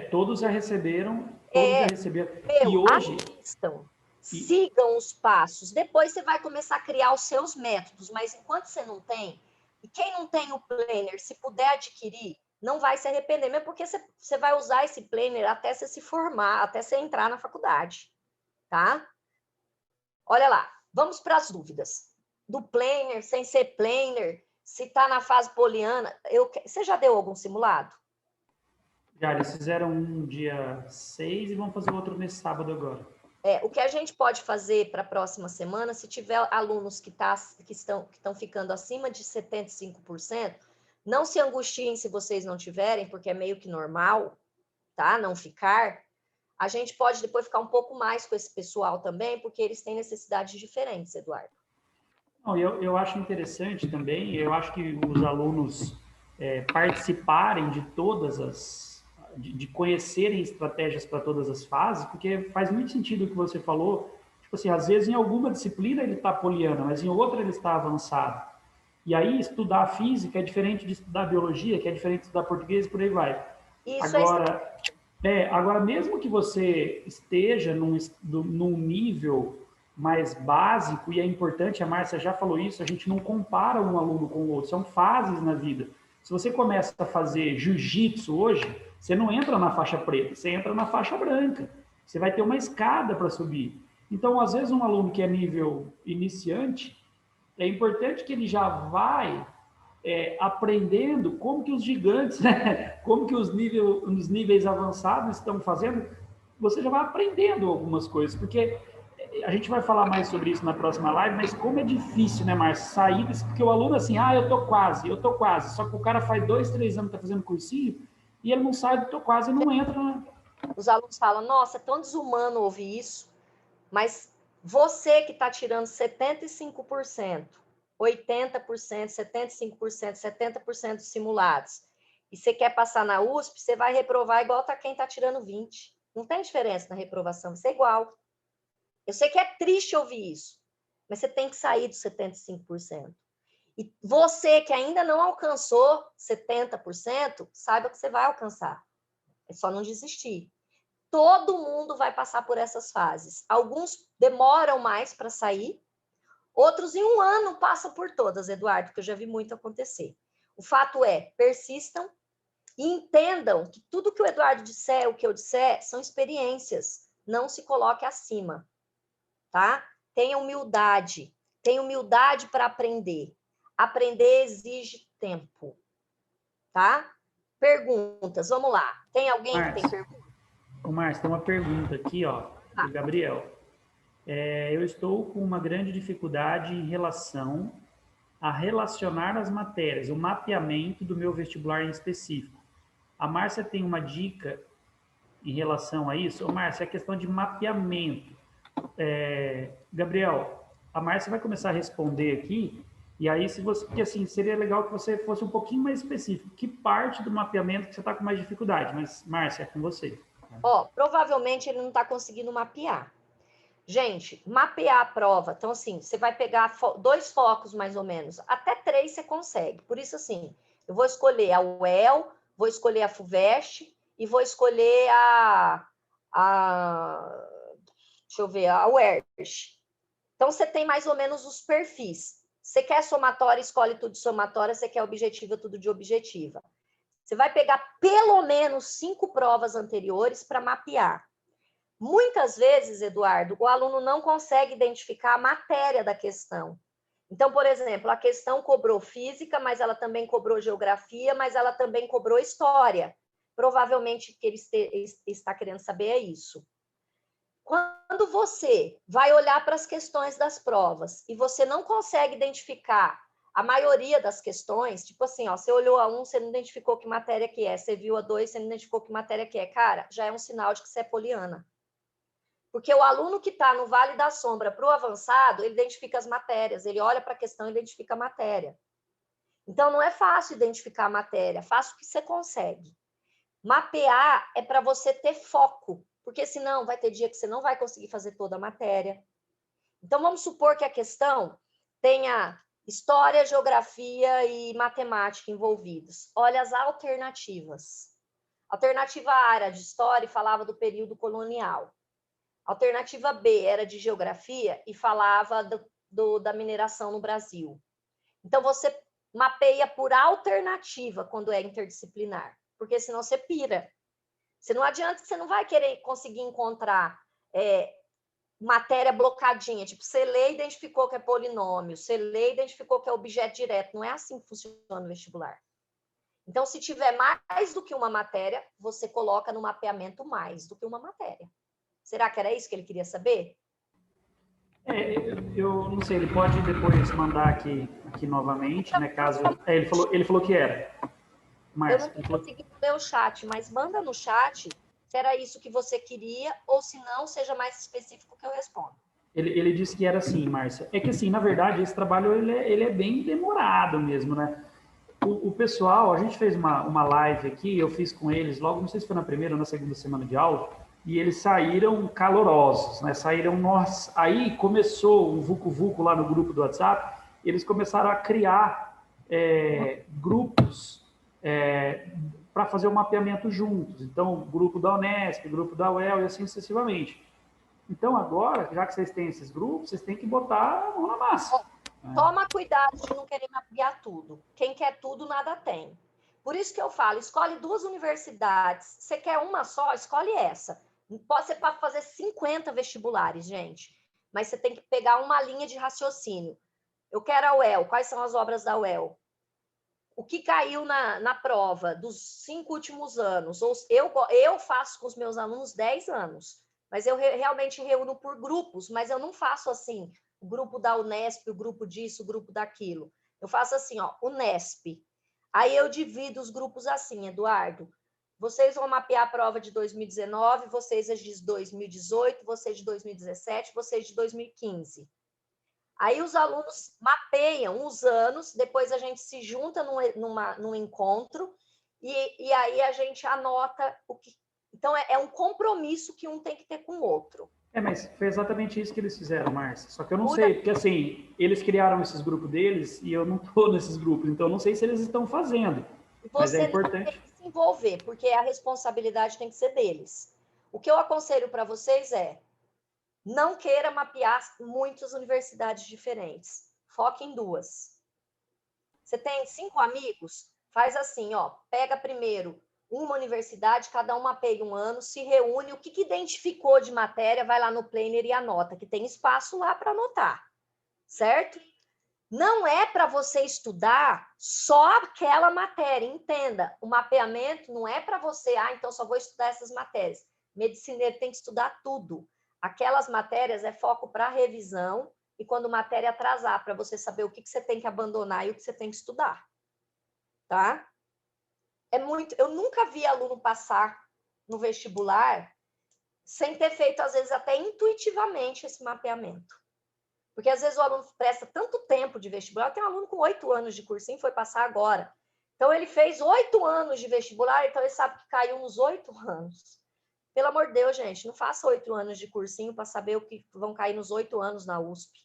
Todos já receberam, já receberam. E hoje, assistam, sigam os passos. Depois você vai começar a criar os seus métodos, mas enquanto você não tem, e quem não tem o planner, se puder adquirir, não vai se arrepender, mesmo porque você vai usar esse planner até você se formar, até você entrar na faculdade, tá? Olha lá, vamos para as dúvidas. Do planner, sem ser planner, se está na fase poliana. Você já deu algum simulado? Já, eles fizeram um dia 6 e vão fazer outro nesse sábado agora. O que a gente pode fazer para a próxima semana, se tiver alunos que estão ficando acima de 75%, não se angustiem se vocês não tiverem, porque é meio que normal, tá? Não ficar, a gente pode depois ficar um pouco mais com esse pessoal também, porque eles têm necessidades diferentes, Eduardo. Não, eu acho interessante também, eu acho que os alunos participarem de todas as... de conhecerem estratégias para todas as fases, porque faz muito sentido o que você falou. Tipo assim, às vezes em alguma disciplina ele está poliana, mas em outra ele está avançado. E aí estudar física é diferente de estudar biologia, que é diferente de estudar português, e por aí vai. Isso Agora, agora mesmo que você esteja num nível mais básico, e é importante, a Márcia já falou isso, a gente não compara um aluno com o outro, são fases na vida. Se você começa a fazer jiu-jitsu hoje, você não entra na faixa preta, você entra na faixa branca. Você vai ter uma escada para subir. Então, às vezes, um aluno que é nível iniciante, é importante que ele já vai aprendendo como que os gigantes, né? Como que os níveis avançados estão fazendo. Você já vai aprendendo algumas coisas, porque a gente vai falar mais sobre isso na próxima live, mas como é difícil, né, Márcio, sair desse, porque o aluno assim, eu tô quase, só que o cara faz 2, 3 anos que tá fazendo cursinho, e ele não sai do tô quase e não entra, né? Os alunos falam, nossa, é tão desumano ouvir isso, mas você que está tirando 75%, 80%, 75%, 70% dos simulados, e você quer passar na USP, você vai reprovar igual quem está tirando 20%. Não tem diferença na reprovação, vai ser igual. Eu sei que é triste ouvir isso, mas você tem que sair dos 75%. E você que ainda não alcançou 70%, saiba que você vai alcançar. É só não desistir. Todo mundo vai passar por essas fases. Alguns demoram mais para sair, outros em 1 ano passam por todas, Eduardo, que eu já vi muito acontecer. O fato é, persistam e entendam que tudo que o Eduardo disser, o que eu disser, são experiências. Não se coloque acima, tá? Tenha humildade para aprender. Aprender exige tempo, tá? Perguntas, vamos lá. Tem alguém que tem pergunta? Ô, Márcio, tem uma pergunta aqui, ó, do Gabriel. Eu estou com uma grande dificuldade em relação a relacionar as matérias, o mapeamento do meu vestibular em específico. A Márcia tem uma dica em relação a isso? Ô, Márcia, é questão de mapeamento. Gabriel, a Márcia vai começar a responder aqui, e aí, se você, porque assim, seria legal que você fosse um pouquinho mais específico. Que parte do mapeamento que você está com mais dificuldade? Mas, Márcia, é com você. Provavelmente ele não está conseguindo mapear. Gente, mapear a prova. Então, assim, você vai pegar 2 focos, mais ou menos. Até 3 você consegue. Por isso, assim, eu vou escolher a UEL, vou escolher a FUVEST e vou escolher deixa eu ver, a UERJ. Então, você tem mais ou menos os perfis. Você quer somatória, escolhe tudo de somatória. Você quer objetiva, tudo de objetiva. Você vai pegar pelo menos 5 provas anteriores para mapear. Muitas vezes, Eduardo, o aluno não consegue identificar a matéria da questão. Então, por exemplo, a questão cobrou física, mas ela também cobrou geografia, mas ela também cobrou história. Provavelmente o que ele está querendo saber é isso. Quando você vai olhar para as questões das provas e você não consegue identificar a maioria das questões, tipo assim, você olhou a 1, você não identificou que matéria que é, você viu a 2, você não identificou que matéria que é, cara, já é um sinal de que você é poliana. Porque o aluno que está no Vale da Sombra para o avançado, ele identifica as matérias, ele olha para a questão e identifica a matéria. Então, não é fácil identificar a matéria, faça o que você consegue. Mapear é para você ter foco, porque senão vai ter dia que você não vai conseguir fazer toda a matéria. Então, vamos supor que a questão tenha história, geografia e matemática envolvidos. Olha as alternativas. Alternativa A era de história e falava do período colonial. Alternativa B era de geografia e falava da mineração no Brasil. Então, você mapeia por alternativa quando é interdisciplinar, porque senão você pira. Não adianta, você não vai querer conseguir encontrar matéria blocadinha, tipo, você lê e identificou que é polinômio, você lê e identificou que é objeto direto. Não é assim que funciona o vestibular. Então, se tiver mais do que uma matéria, você coloca no mapeamento mais do que uma matéria. Será que era isso que ele queria saber? Eu não sei, ele pode depois mandar aqui novamente, né? Caso. Ele falou que era. Mas, eu não estou conseguindo ler o chat, mas manda no chat que era isso que você queria, ou se não, seja mais específico que eu respondo. Ele disse que era assim, Márcia. É que assim, na verdade, esse trabalho ele é bem demorado mesmo, né? O pessoal, a gente fez uma live aqui, eu fiz com eles logo, não sei se foi na primeira ou na segunda semana de aula, e eles saíram calorosos, né? Saíram, nossa, aí começou um vucu-vucu lá no grupo do WhatsApp, eles começaram a criar grupos para fazer o mapeamento juntos. Então, grupo da Unesp, grupo da UEL e assim sucessivamente. Então, agora, já que vocês têm esses grupos, vocês têm que botar a mão na massa. Toma cuidado de não querer mapear tudo. Quem quer tudo, nada tem. Por isso que eu falo, escolhe 2 universidades. Você quer uma só? Escolhe essa. Pode ser para fazer 50 vestibulares, gente. Mas você tem que pegar uma linha de raciocínio. Eu quero a UEL. Quais são as obras da UEL? O que caiu na prova dos 5 últimos anos? Eu faço com os meus alunos 10 anos. Mas eu realmente reúno por grupos. Mas eu não faço assim, o grupo da Unesp, o grupo disso, o grupo daquilo. Eu faço assim, ó, Unesp. Aí eu divido os grupos assim, Eduardo. Vocês vão mapear a prova de 2019, vocês de 2018, vocês de 2017, vocês de 2015. Aí os alunos mapeiam os anos, depois a gente se junta num encontro e aí a gente anota o que. Então, é um compromisso que um tem que ter com o outro. Mas foi exatamente isso que eles fizeram, Márcia. Só que eu não sei, porque assim, eles criaram esses grupos deles e eu não estou nesses grupos, então eu não sei se eles estão fazendo. Mas é importante. Você tem que se envolver, porque a responsabilidade tem que ser deles. O que eu aconselho para vocês é não queira mapear muitas universidades diferentes. Foque em 2. Você tem 5 amigos? Faz assim, ó, pega primeiro uma universidade, cada um mapeia um ano, se reúne, o que identificou de matéria, vai lá no planner e anota, que tem espaço lá para anotar, certo? Não é para você estudar só aquela matéria, entenda, o mapeamento não é para você, então só vou estudar essas matérias. Medicineiro tem que estudar tudo. Aquelas matérias é foco para revisão e quando matéria atrasar, para você saber o que você tem que abandonar e o que você tem que estudar, tá? Eu nunca vi aluno passar no vestibular sem ter feito, às vezes, até intuitivamente esse mapeamento. Porque, às vezes, o aluno presta tanto tempo de vestibular. Tem um aluno com 8 anos de cursinho, foi passar agora. Então, ele fez 8 anos de vestibular, então ele sabe que caiu nos 8 anos. Pelo amor de Deus, gente, não faça 8 anos de cursinho para saber o que vão cair nos 8 anos na USP.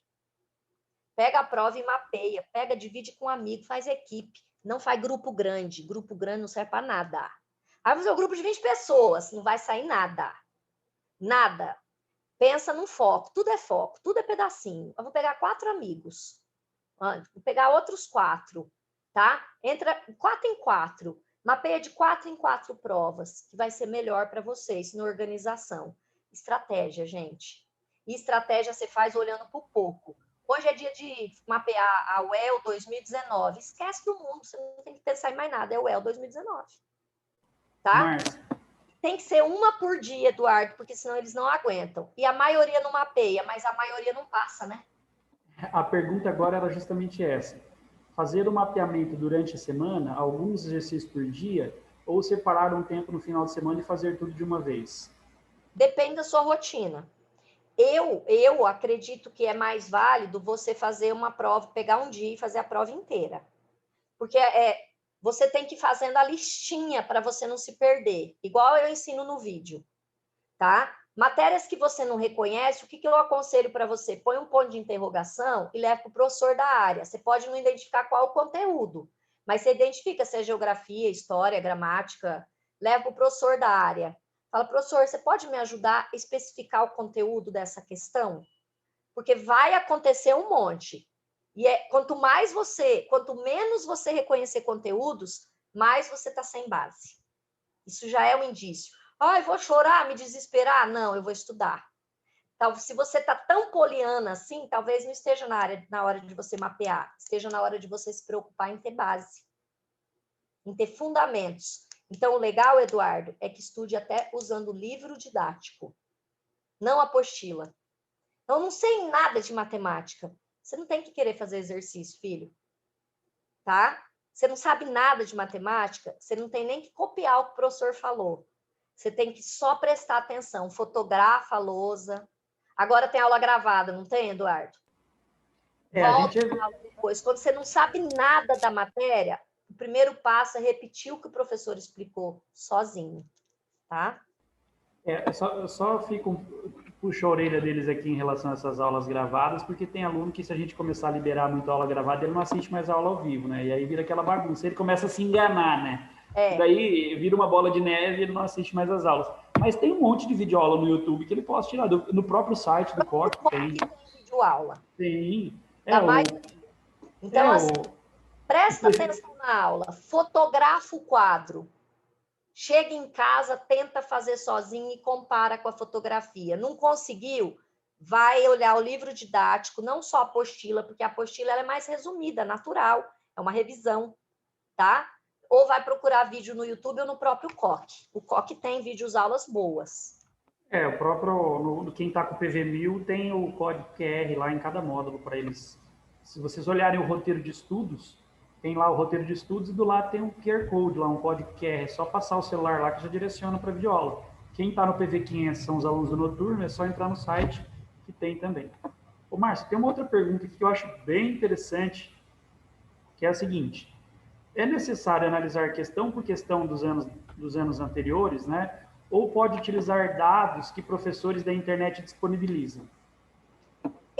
Pega a prova e mapeia. Pega, divide com um amigo, faz equipe. Não faz grupo grande. Grupo grande não serve para nada. Aí vai fazer um grupo de 20 pessoas, não vai sair nada. Nada. Pensa num foco. Tudo é foco, tudo é pedacinho. Eu vou pegar 4 amigos. Vou pegar outros 4, tá? Entra 4 em 4. Mapeia de 4 em 4 provas, que vai ser melhor para vocês na organização. Estratégia, gente. E estratégia você faz olhando para o pouco. Hoje é dia de mapear a UEL 2019. Esquece do mundo, você não tem que pensar em mais nada. É o UEL 2019. Tá? Márcia. Tem que ser uma por dia, Eduardo, porque senão eles não aguentam. E a maioria não mapeia, mas a maioria não passa, né? A pergunta agora era justamente essa. Fazer o mapeamento durante a semana, alguns exercícios por dia, ou separar um tempo no final de semana e fazer tudo de uma vez? Depende da sua rotina. Eu acredito que é mais válido você fazer uma prova, pegar um dia e fazer a prova inteira. Porque você tem que ir fazendo a listinha para você não se perder. Igual eu ensino no vídeo, tá? Matérias que você não reconhece, o que eu aconselho para você? Põe um ponto de interrogação e leva para o professor da área. Você pode não identificar qual o conteúdo, mas você identifica se é geografia, história, gramática, leva para o professor da área. Fala, professor, você pode me ajudar a especificar o conteúdo dessa questão? Porque vai acontecer um monte. E quanto menos você reconhecer conteúdos, mais você está sem base. Isso já é um indício. Eu vou chorar, me desesperar? Não, eu vou estudar. Então, se você está tão poliana assim, talvez não esteja na hora de você mapear, esteja na hora de você se preocupar em ter base, em ter fundamentos. Então, o legal, Eduardo, é que estude até usando livro didático, não apostila. Eu não sei nada de matemática. Você não tem que querer fazer exercício, filho. Tá? Você não sabe nada de matemática, você não tem nem que copiar o que o professor falou. Você tem que só prestar atenção, fotografa a lousa. Agora tem aula gravada, não tem, Eduardo? Volta a aula depois. Quando você não sabe nada da matéria, o primeiro passo é repetir o que o professor explicou sozinho, tá? Eu só puxo a orelha deles aqui em relação a essas aulas gravadas, porque tem aluno que, se a gente começar a liberar muito aula gravada, ele não assiste mais a aula ao vivo, né? E aí vira aquela bagunça, ele começa a se enganar, né? E daí vira uma bola de neve e ele não assiste mais as aulas. Mas tem um monte de videoaula no YouTube que ele pode tirar, no próprio site do COC tem. Videoaula. Tem. Então, assim, presta atenção na aula, fotografa o quadro. Chega em casa, tenta fazer sozinho e compara com a fotografia. Não conseguiu? Vai olhar o livro didático, não só a apostila, porque a apostila ela é mais resumida, natural, é uma revisão, tá? Ou vai procurar vídeo no YouTube ou no próprio COC. O COC tem vídeos aulas boas. O próprio, quem está com o PV1000 tem o código QR lá em cada módulo para eles. Se vocês olharem o roteiro de estudos, tem lá o roteiro de estudos e do lado tem um QR Code lá, um código QR. É só passar o celular lá que já direciona para a videoaula. Quem está no PV500 são os alunos do noturno, é só entrar no site que tem também. Ô, Márcio, tem uma outra pergunta aqui que eu acho bem interessante, que é a seguinte. É necessário analisar questão por questão dos anos anteriores, né? Ou pode utilizar dados que professores da internet disponibilizam?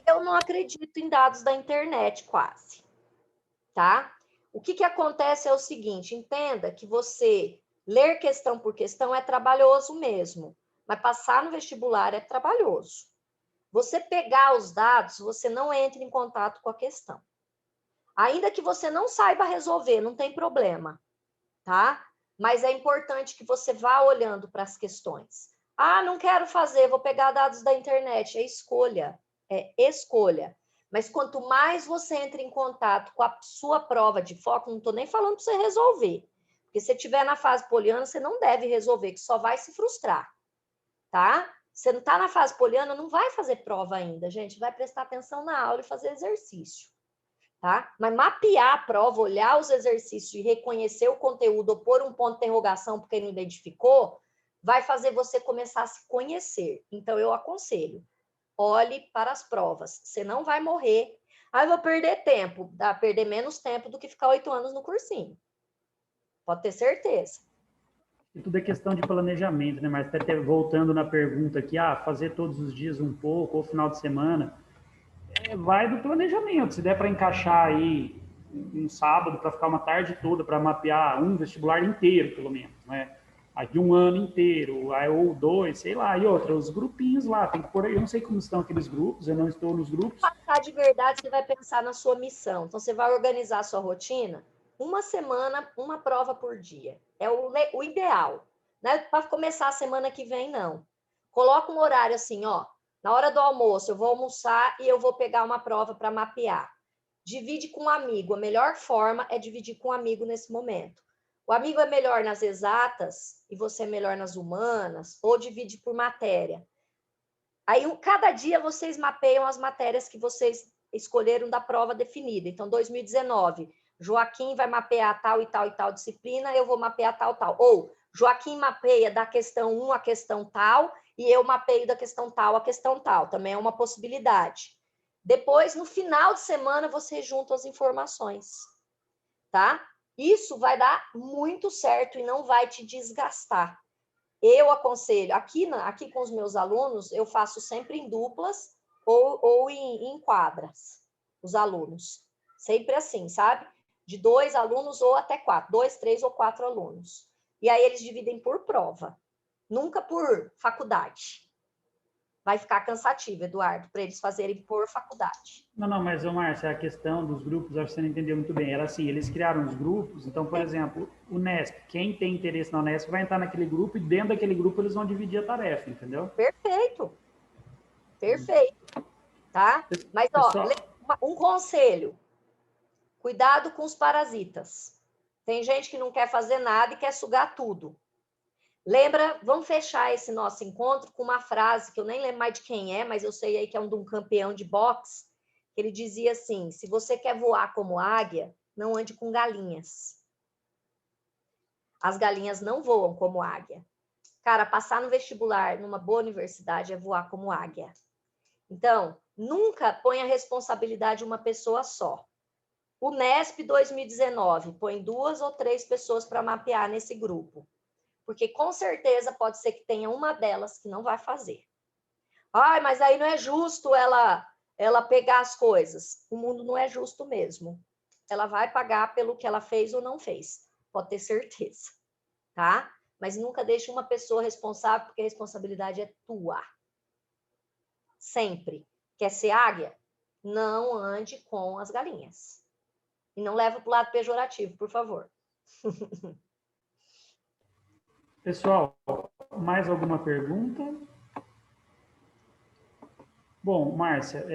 Eu não acredito em dados da internet, quase. Tá? O que acontece é o seguinte, entenda que você ler questão por questão é trabalhoso mesmo, mas passar no vestibular é trabalhoso. Você pegar os dados, você não entra em contato com a questão. Ainda que você não saiba resolver, não tem problema, tá? Mas é importante que você vá olhando para as questões. Ah, não quero fazer, vou pegar dados da internet. É escolha, é escolha. Mas quanto mais você entra em contato com a sua prova de foco, não estou nem falando para você resolver. Porque se estiver na fase poliana, você não deve resolver, que só vai se frustrar, tá? Você não está na fase poliana, não vai fazer prova ainda, gente. Vai prestar atenção na aula e fazer exercício, tá? Mas mapear a prova, olhar os exercícios e reconhecer o conteúdo ou pôr um ponto de interrogação porque não identificou, vai fazer você começar a se conhecer. Então, eu aconselho, olhe para as provas. Você não vai morrer. Ah, eu vou perder tempo. Dá perder menos tempo do que ficar 8 anos no cursinho. Pode ter certeza. E tudo é questão de planejamento, né? Mas até voltando na pergunta aqui, fazer todos os dias um pouco, ou final de semana, vai do planejamento. Se der para encaixar aí um sábado para ficar uma tarde toda para mapear um vestibular inteiro, pelo menos, né? De um ano inteiro, ou 2, sei lá, e outra, os grupinhos lá, tem que pôr, eu não sei como estão aqueles grupos, eu não estou nos grupos. Passar de verdade, você vai pensar na sua missão. Então, você vai organizar a sua rotina, uma semana, uma prova por dia. É o ideal. Não é para começar a semana que vem, não. Coloca um horário assim, ó, na hora do almoço, eu vou almoçar e eu vou pegar uma prova para mapear. Divide com um amigo. A melhor forma é dividir com um amigo nesse momento. O amigo é melhor nas exatas e você é melhor nas humanas, ou divide por matéria. Aí, cada dia, vocês mapeiam as matérias que vocês escolheram da prova definida. Então, 2019, Joaquim vai mapear tal e tal e tal disciplina, eu vou mapear tal, tal. Ou, Joaquim mapeia da questão 1 a questão tal, e eu mapeio da questão tal a questão tal. Também é uma possibilidade. Depois, no final de semana, você junta as informações, tá? Isso vai dar muito certo e não vai te desgastar. Eu aconselho, aqui com os meus alunos, eu faço sempre em duplas ou em quadras, os alunos. Sempre assim, sabe? De 2 alunos ou até 4, 2, 3 ou 4 alunos. E aí eles dividem por prova, nunca por faculdade. Vai ficar cansativo, Eduardo, para eles fazerem por faculdade. Não, mas, Márcia, a questão dos grupos, acho que você não entendeu muito bem. Era assim, eles criaram os grupos, então, por exemplo, o Unesp, quem tem interesse na Unesp vai entrar naquele grupo e dentro daquele grupo eles vão dividir a tarefa, entendeu? Perfeito. Perfeito. Tá? Mas, ó, um conselho. Cuidado com os parasitas. Tem gente que não quer fazer nada e quer sugar tudo. Lembra, vamos fechar esse nosso encontro com uma frase que eu nem lembro mais de quem é, mas eu sei aí que é de um campeão de boxe, que ele dizia assim, se você quer voar como águia, não ande com galinhas. As galinhas não voam como águia. Cara, passar no vestibular numa boa universidade é voar como águia. Então, nunca põe a responsabilidade em uma pessoa só. O Nesp 2019 põe 2 ou 3 pessoas para mapear nesse grupo. Porque com certeza pode ser que tenha uma delas que não vai fazer. Ai, mas aí não é justo ela pegar as coisas. O mundo não é justo mesmo. Ela vai pagar pelo que ela fez ou não fez. Pode ter certeza, tá? Mas nunca deixe uma pessoa responsável, porque a responsabilidade é tua. Sempre. Quer ser águia? Não ande com as galinhas. E não leva para o lado pejorativo, por favor. Pessoal, mais alguma pergunta? Bom, Márcia,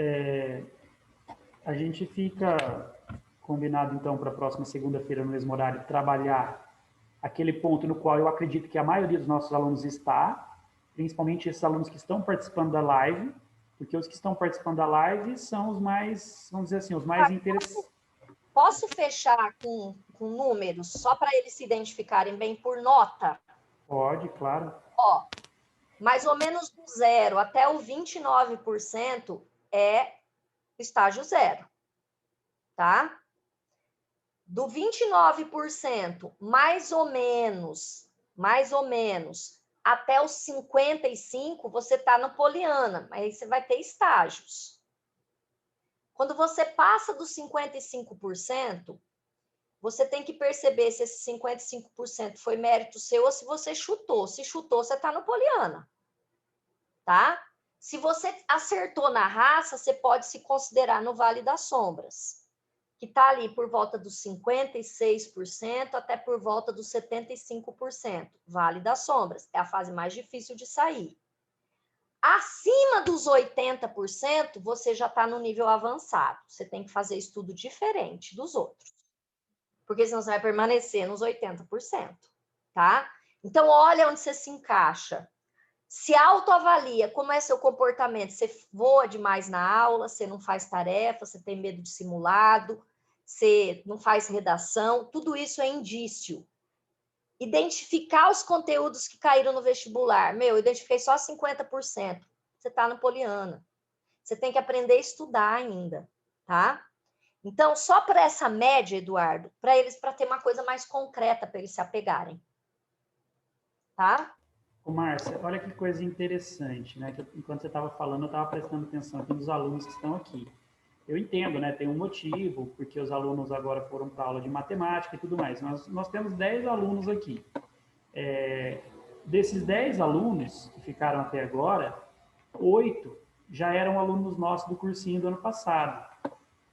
a gente fica combinado, então, para a próxima segunda-feira, no mesmo horário, trabalhar aquele ponto no qual eu acredito que a maioria dos nossos alunos está, principalmente esses alunos que estão participando da live, porque os que estão participando da live são os mais, vamos dizer assim, os mais interessantes. Posso fechar com números, só para eles se identificarem bem por nota? Pode, claro. Ó, mais ou menos do 0 até o 29% é estágio 0, tá? Do 29%, mais ou menos, até os 55%, você está no Poliana, mas aí você vai ter estágios. Quando você passa dos 55%, você tem que perceber se esse 55% foi mérito seu ou se você chutou. Se chutou, você está no Poliana, tá? Se você acertou na raça, você pode se considerar no Vale das Sombras, que está ali por volta dos 56% até por volta dos 75%. Vale das Sombras, é a fase mais difícil de sair. Acima dos 80%, você já está no nível avançado. Você tem que fazer estudo diferente dos outros, porque senão você vai permanecer nos 80%, tá? Então, olha onde você se encaixa. Se autoavalia como é seu comportamento. Você voa demais na aula, você não faz tarefa, você tem medo de simulado, você não faz redação, tudo isso é indício. Identificar os conteúdos que caíram no vestibular. Meu, eu identifiquei só 50%. Você está no Poliana. Você tem que aprender a estudar ainda, tá? Então, só para essa média, Eduardo, para ter uma coisa mais concreta para eles se apegarem. Tá? Ô, Márcia, olha que coisa interessante, né? Que enquanto você estava falando, eu estava prestando atenção aqui nos alunos que estão aqui. Eu entendo, né? Tem um motivo, porque os alunos agora foram para aula de matemática e tudo mais. Nós temos 10 alunos aqui. Desses 10 alunos que ficaram até agora, 8 já eram alunos nossos do cursinho do ano passado.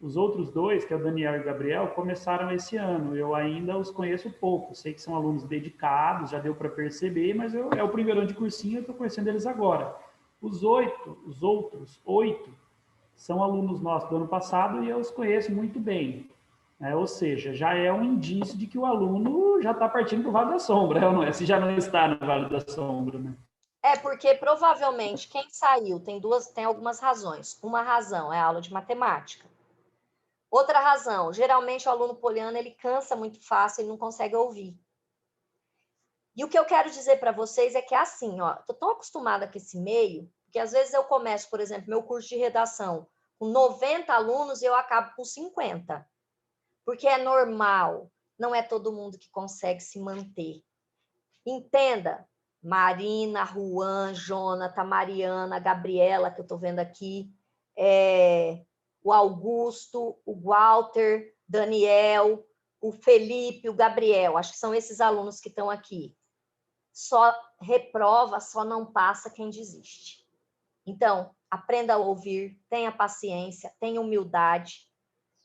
Os outros 2, que é o Daniel e o Gabriel, começaram esse ano. Eu ainda os conheço pouco. Sei que são alunos dedicados, já deu para perceber, mas é o primeiro ano de cursinho, eu estou conhecendo eles agora. Os outros 8, são alunos nossos do ano passado e eu os conheço muito bem. Ou seja, já é um indício de que o aluno já está partindo para o Vale da Sombra, não é? Se já não está no Vale da Sombra, né? É porque provavelmente quem saiu tem algumas razões. Uma razão é a aula de matemática. Outra razão, geralmente o aluno poliano ele cansa muito fácil e não consegue ouvir. E o que eu quero dizer para vocês é que é assim, ó, tô tão acostumada com esse meio, que às vezes eu começo, por exemplo, meu curso de redação com 90 alunos e eu acabo com 50. Porque é normal, não é todo mundo que consegue se manter. Entenda, Marina, Juan, Jonathan, Mariana, Gabriela, que eu estou vendo aqui, o Augusto, o Walter, Daniel, o Felipe, o Gabriel, acho que são esses alunos que estão aqui. Só reprova, só não passa quem desiste. Então, aprenda a ouvir, tenha paciência, tenha humildade,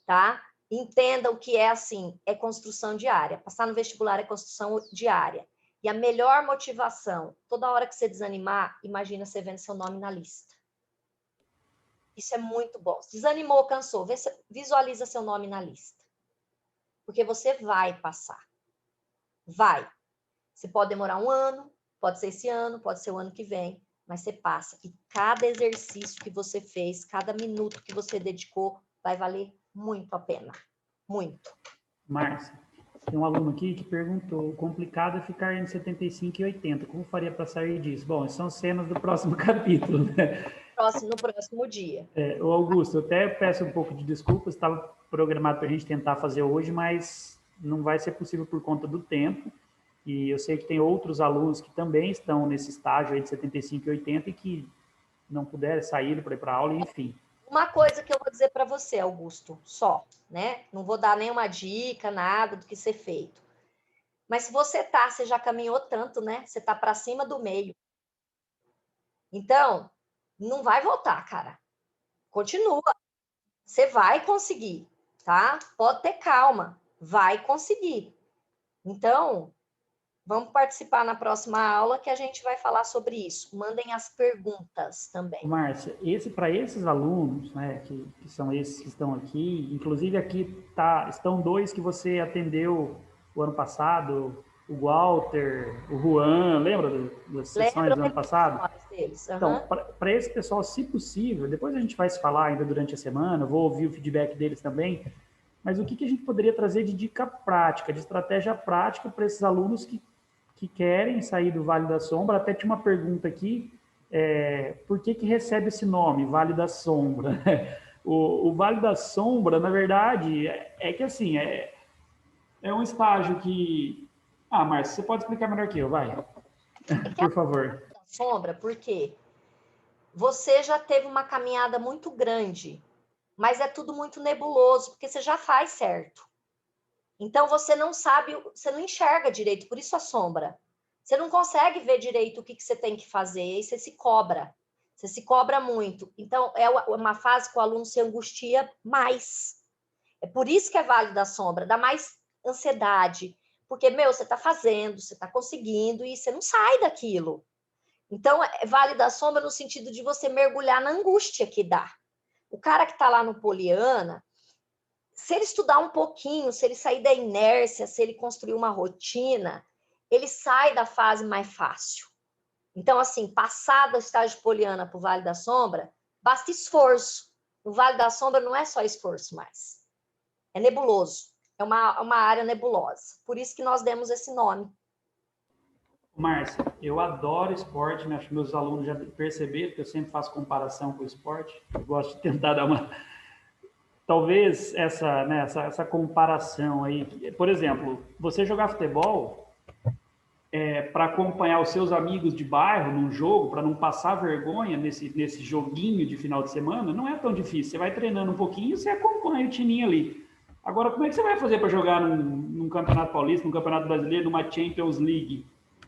tá? Entenda o que é assim, é construção diária. Passar no vestibular é construção diária. E a melhor motivação, toda hora que você desanimar, imagina você vendo seu nome na lista. Isso é muito bom. Desanimou, cansou, visualiza seu nome na lista. Porque você vai passar. Vai. Você pode demorar um ano, pode ser esse ano, pode ser o ano que vem, mas você passa. E cada exercício que você fez, cada minuto que você dedicou, vai valer muito a pena. Muito. Márcia, Tem um aluno aqui que perguntou, o complicado é ficar entre 75 e 80, como faria para sair disso? Bom, são cenas do próximo capítulo, né? No próximo dia. O Augusto, eu até peço um pouco de desculpas, estava programado para a gente tentar fazer hoje, mas não vai ser possível por conta do tempo, e eu sei que tem outros alunos que também estão nesse estágio aí de 75 e 80 e que não puderam sair para ir para a aula, enfim. Uma coisa que eu vou dizer para você, Augusto, só, né? Não vou dar nenhuma dica, nada do que ser feito. Mas se você já caminhou tanto, né? Você tá para cima do meio. Então, não vai voltar, cara. Continua. Você vai conseguir, tá? Pode ter calma. Vai conseguir. Então, vamos participar na próxima aula que a gente vai falar sobre isso. Mandem as perguntas também. Márcia, para esses alunos, né, que são esses que estão aqui, inclusive aqui estão dois que você atendeu o ano passado, o Walter, o Juan, lembra das sessões do ano passado? Deles. Uhum. Então, para esse pessoal, se possível, depois a gente vai se falar ainda durante a semana, vou ouvir o feedback deles também, mas o que a gente poderia trazer de dica prática, de estratégia prática para esses alunos que querem sair do Vale da Sombra? Até tinha uma pergunta aqui, por que recebe esse nome, Vale da Sombra? O Vale da Sombra, na verdade, que assim, é um estágio que... Ah, Márcia, você pode explicar melhor que eu, vai. Por favor. Sombra, porque você já teve uma caminhada muito grande, mas é tudo muito nebuloso, porque você já faz certo. Então, você não sabe, você não enxerga direito, por isso a sombra. Você não consegue ver direito o que você tem que fazer, e você se cobra. Você se cobra muito. Então, é uma fase que o aluno se angustia mais. É por isso que é Vale da Sombra, dá mais ansiedade. Porque, você está fazendo, você está conseguindo, e você não sai daquilo. Então, é Vale da Sombra no sentido de você mergulhar na angústia que dá. O cara que está lá no Poliana, se ele estudar um pouquinho, se ele sair da inércia, se ele construir uma rotina, ele sai da fase mais fácil. Então, assim, passado o estágio Poliana para o Vale da Sombra, basta esforço. O Vale da Sombra não é só esforço mais. É nebuloso. É uma área nebulosa. Por isso que nós demos esse nome. Márcia, eu adoro esporte, né? Acho que meus alunos já perceberam que eu sempre faço comparação com o esporte. Eu gosto de tentar dar uma... Talvez essa comparação aí... Por exemplo, você jogar futebol para acompanhar os seus amigos de bairro num jogo, para não passar vergonha nesse joguinho de final de semana, não é tão difícil. Você vai treinando um pouquinho e você acompanha o timinho ali. Agora, como é que você vai fazer para jogar num Campeonato Paulista, num Campeonato Brasileiro, numa Champions League?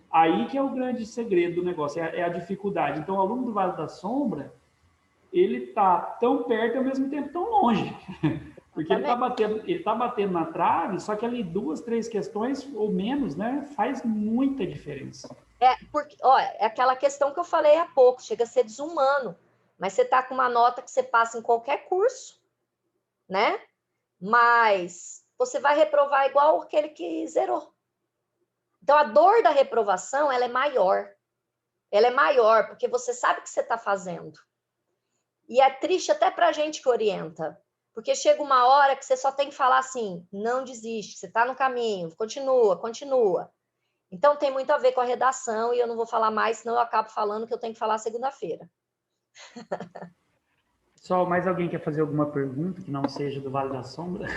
Aí que é o grande segredo do negócio, é a dificuldade. Então, o aluno do Vale da Sombra, ele está tão perto e ao mesmo tempo tão longe. Porque ele tá batendo na trave, só que ali 2, 3 questões ou menos, né, faz muita diferença. Porque, é aquela questão que eu falei há pouco, chega a ser desumano. Mas você está com uma nota que você passa em qualquer curso, né? Mas você vai reprovar igual aquele que zerou. Então, a dor da reprovação, ela é maior. Ela é maior, porque você sabe o que você está fazendo. E é triste até para a gente que orienta. Porque chega uma hora que você só tem que falar assim, não desiste, você está no caminho, continua, continua. Então, tem muito a ver com a redação, e eu não vou falar mais, senão eu acabo falando que eu tenho que falar segunda-feira. Só mais alguém quer fazer alguma pergunta que não seja do Vale da Sombra?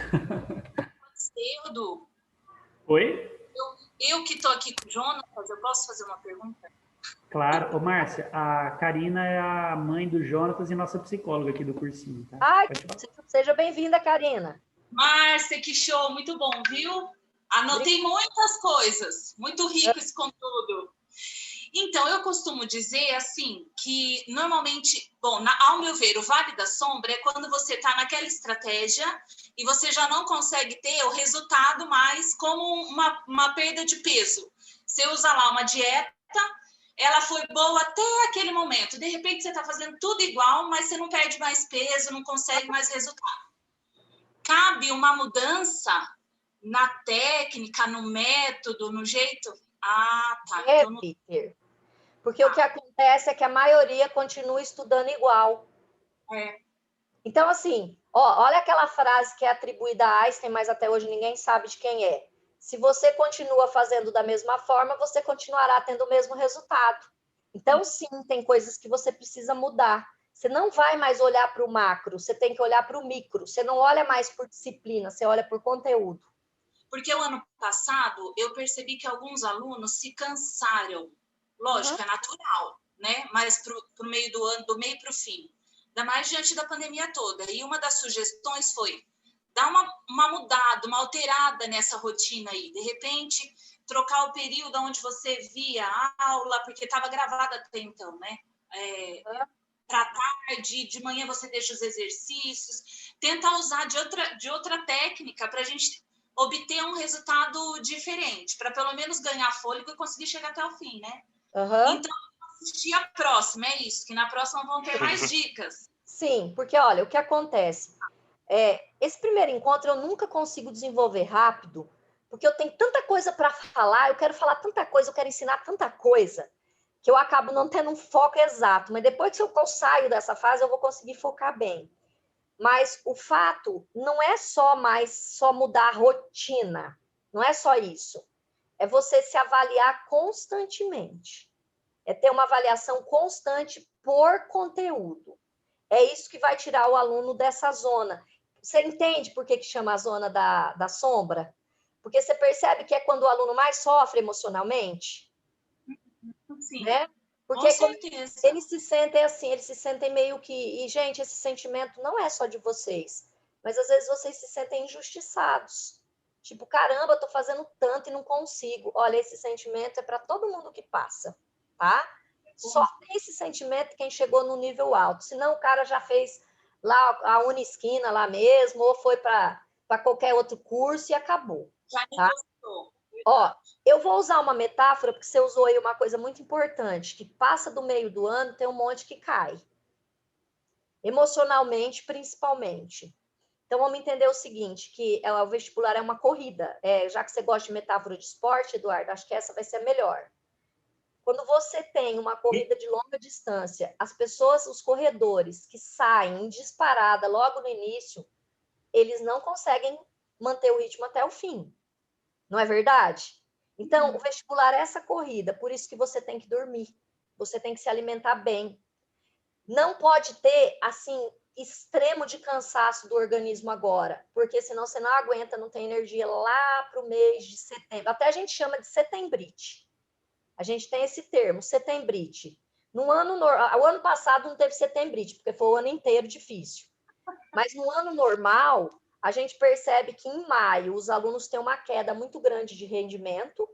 Edu. Oi? Eu que estou aqui com o Jonatas, eu posso fazer uma pergunta? Claro. Ô, Márcia, a Karina é a mãe do Jonatas e nossa psicóloga aqui do cursinho, tá? Ai, seja bem-vinda, Karina. Márcia, que show, muito bom, viu? Anotei muitas coisas, muito rico esse conteúdo. Então, eu costumo dizer, assim, que normalmente, bom, ao meu ver, o Vale da Sombra é quando você está naquela estratégia e você já não consegue ter o resultado mais como uma perda de peso. Você usa lá uma dieta, ela foi boa até aquele momento. De repente, você está fazendo tudo igual, mas você não perde mais peso, não consegue mais resultado. Cabe uma mudança na técnica, no método, no jeito? Ah, tá. Deve ter. Porque o que acontece é que a maioria continua estudando igual. Então, assim, olha aquela frase que é atribuída a Einstein, mas até hoje ninguém sabe de quem é. Se você continua fazendo da mesma forma, você continuará tendo o mesmo resultado. Então, sim, tem coisas que você precisa mudar. Você não vai mais olhar para o macro, você tem que olhar para o micro. Você não olha mais por disciplina, você olha por conteúdo. Porque o ano passado eu percebi que alguns alunos se cansaram. Lógico, é natural, né? Mas para o meio do ano, do meio para o fim. Ainda mais diante da pandemia toda. E uma das sugestões foi dar uma mudada, uma alterada nessa rotina aí. De repente, trocar o período onde você via a aula, porque estava gravada até então, né? Para tarde, de manhã você deixa os exercícios. Tentar usar de outra técnica para a gente obter um resultado diferente, para pelo menos ganhar fôlego e conseguir chegar até o fim, né? Então, assistir a próxima, é isso, que na próxima vão ter mais dicas. Sim, porque olha, o que acontece? Esse primeiro encontro eu nunca consigo desenvolver rápido, porque eu tenho tanta coisa para falar, eu quero falar tanta coisa, eu quero ensinar tanta coisa, que eu acabo não tendo um foco exato. Mas depois que eu saio dessa fase, eu vou conseguir focar bem. Mas o fato não é só mudar a rotina, não é só isso. É você se avaliar constantemente. É ter uma avaliação constante por conteúdo. É isso que vai tirar o aluno dessa zona. Você entende por que chama a zona da sombra? Porque você percebe que é quando o aluno mais sofre emocionalmente. Sim, né? Porque com certeza. Eles se sentem assim, eles se sentem meio que... E, gente, esse sentimento não é só de vocês, mas às vezes vocês se sentem injustiçados. Tipo, caramba, eu tô fazendo tanto e não consigo. Olha, esse sentimento é para todo mundo que passa, tá? Só tem esse sentimento quem chegou no nível alto. Senão o cara já fez lá a Unisquina lá mesmo, ou foi para qualquer outro curso e acabou. Já me tá? gostou. Ó, eu vou usar uma metáfora, porque você usou aí uma coisa muito importante, que passa do meio do ano, tem um monte que cai. Emocionalmente, principalmente. Então, vamos entender o seguinte, que o vestibular é uma corrida. Já que você gosta de metáfora de esporte, Eduardo, acho que essa vai ser a melhor. Quando você tem uma corrida de longa distância, as pessoas, os corredores que saem em disparada logo no início, eles não conseguem manter o ritmo até o fim. Não é verdade? Então, o vestibular é essa corrida, por isso que você tem que dormir, você tem que se alimentar bem. Não pode ter, assim, extremo de cansaço do organismo agora, porque senão você não aguenta, não tem energia lá para o mês de setembro. Até a gente chama de setembrite. A gente tem esse termo, setembrite. O ano passado não teve setembrite, porque foi o ano inteiro difícil. Mas no ano normal, a gente percebe que em maio os alunos têm uma queda muito grande de rendimento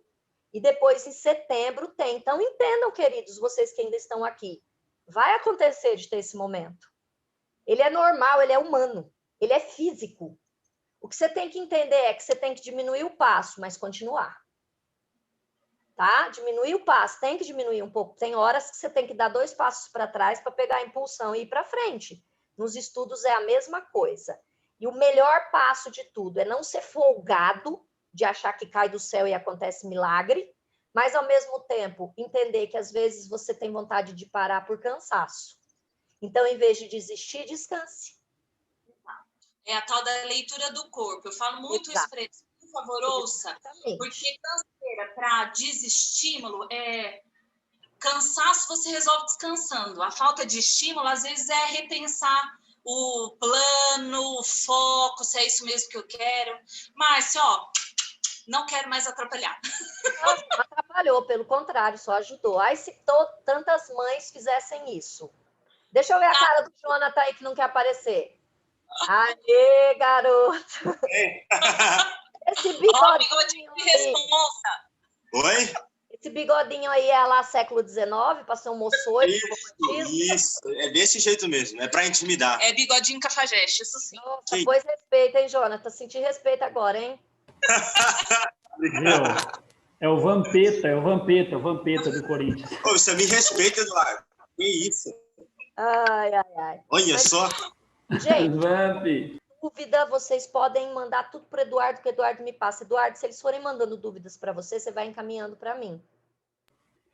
e depois em setembro tem. Então, entendam, queridos, vocês que ainda estão aqui, vai acontecer de ter esse momento. Ele é normal, ele é humano, ele é físico. O que você tem que entender é que você tem que diminuir o passo, mas continuar. Tá? Diminuir o passo, tem que diminuir um pouco. Tem horas que você tem que dar 2 passos para trás para pegar a impulsão e ir para frente. Nos estudos é a mesma coisa. E o melhor passo de tudo é não ser folgado, de achar que cai do céu e acontece milagre, mas, ao mesmo tempo, entender que, às vezes, você tem vontade de parar por cansaço. Então, em vez de desistir, descanse. É a tal da leitura do corpo. Eu falo muito isso para eles. Por favor, ouça. Exatamente. Porque canseira para desestímulo cansaço você resolve descansando. A falta de estímulo, às vezes, é repensar o plano, o foco, se é isso mesmo que eu quero. Mas, não quero mais atrapalhar. Nossa, não atrapalhou, pelo contrário, só ajudou. Ai, se tantas mães fizessem isso. Deixa eu ver a cara do Jonathan aí que não quer aparecer. Aê, garoto! Esse bigodinho de responsa. Oi? Esse bigodinho aí é lá século XIX, para ser um moçoito. Isso, é desse jeito mesmo, é para intimidar. É bigodinho cafajeste, isso sim. Nossa, pois respeita, hein, Jonathan? Senti respeito agora, hein? É o Vampeta do Corinthians. Ô, você me respeita, Eduardo. Que isso? Ai. Olha só. Gente, dúvida, vocês podem mandar tudo para o Eduardo, que o Eduardo me passa. Eduardo, se eles forem mandando dúvidas para você, você vai encaminhando para mim.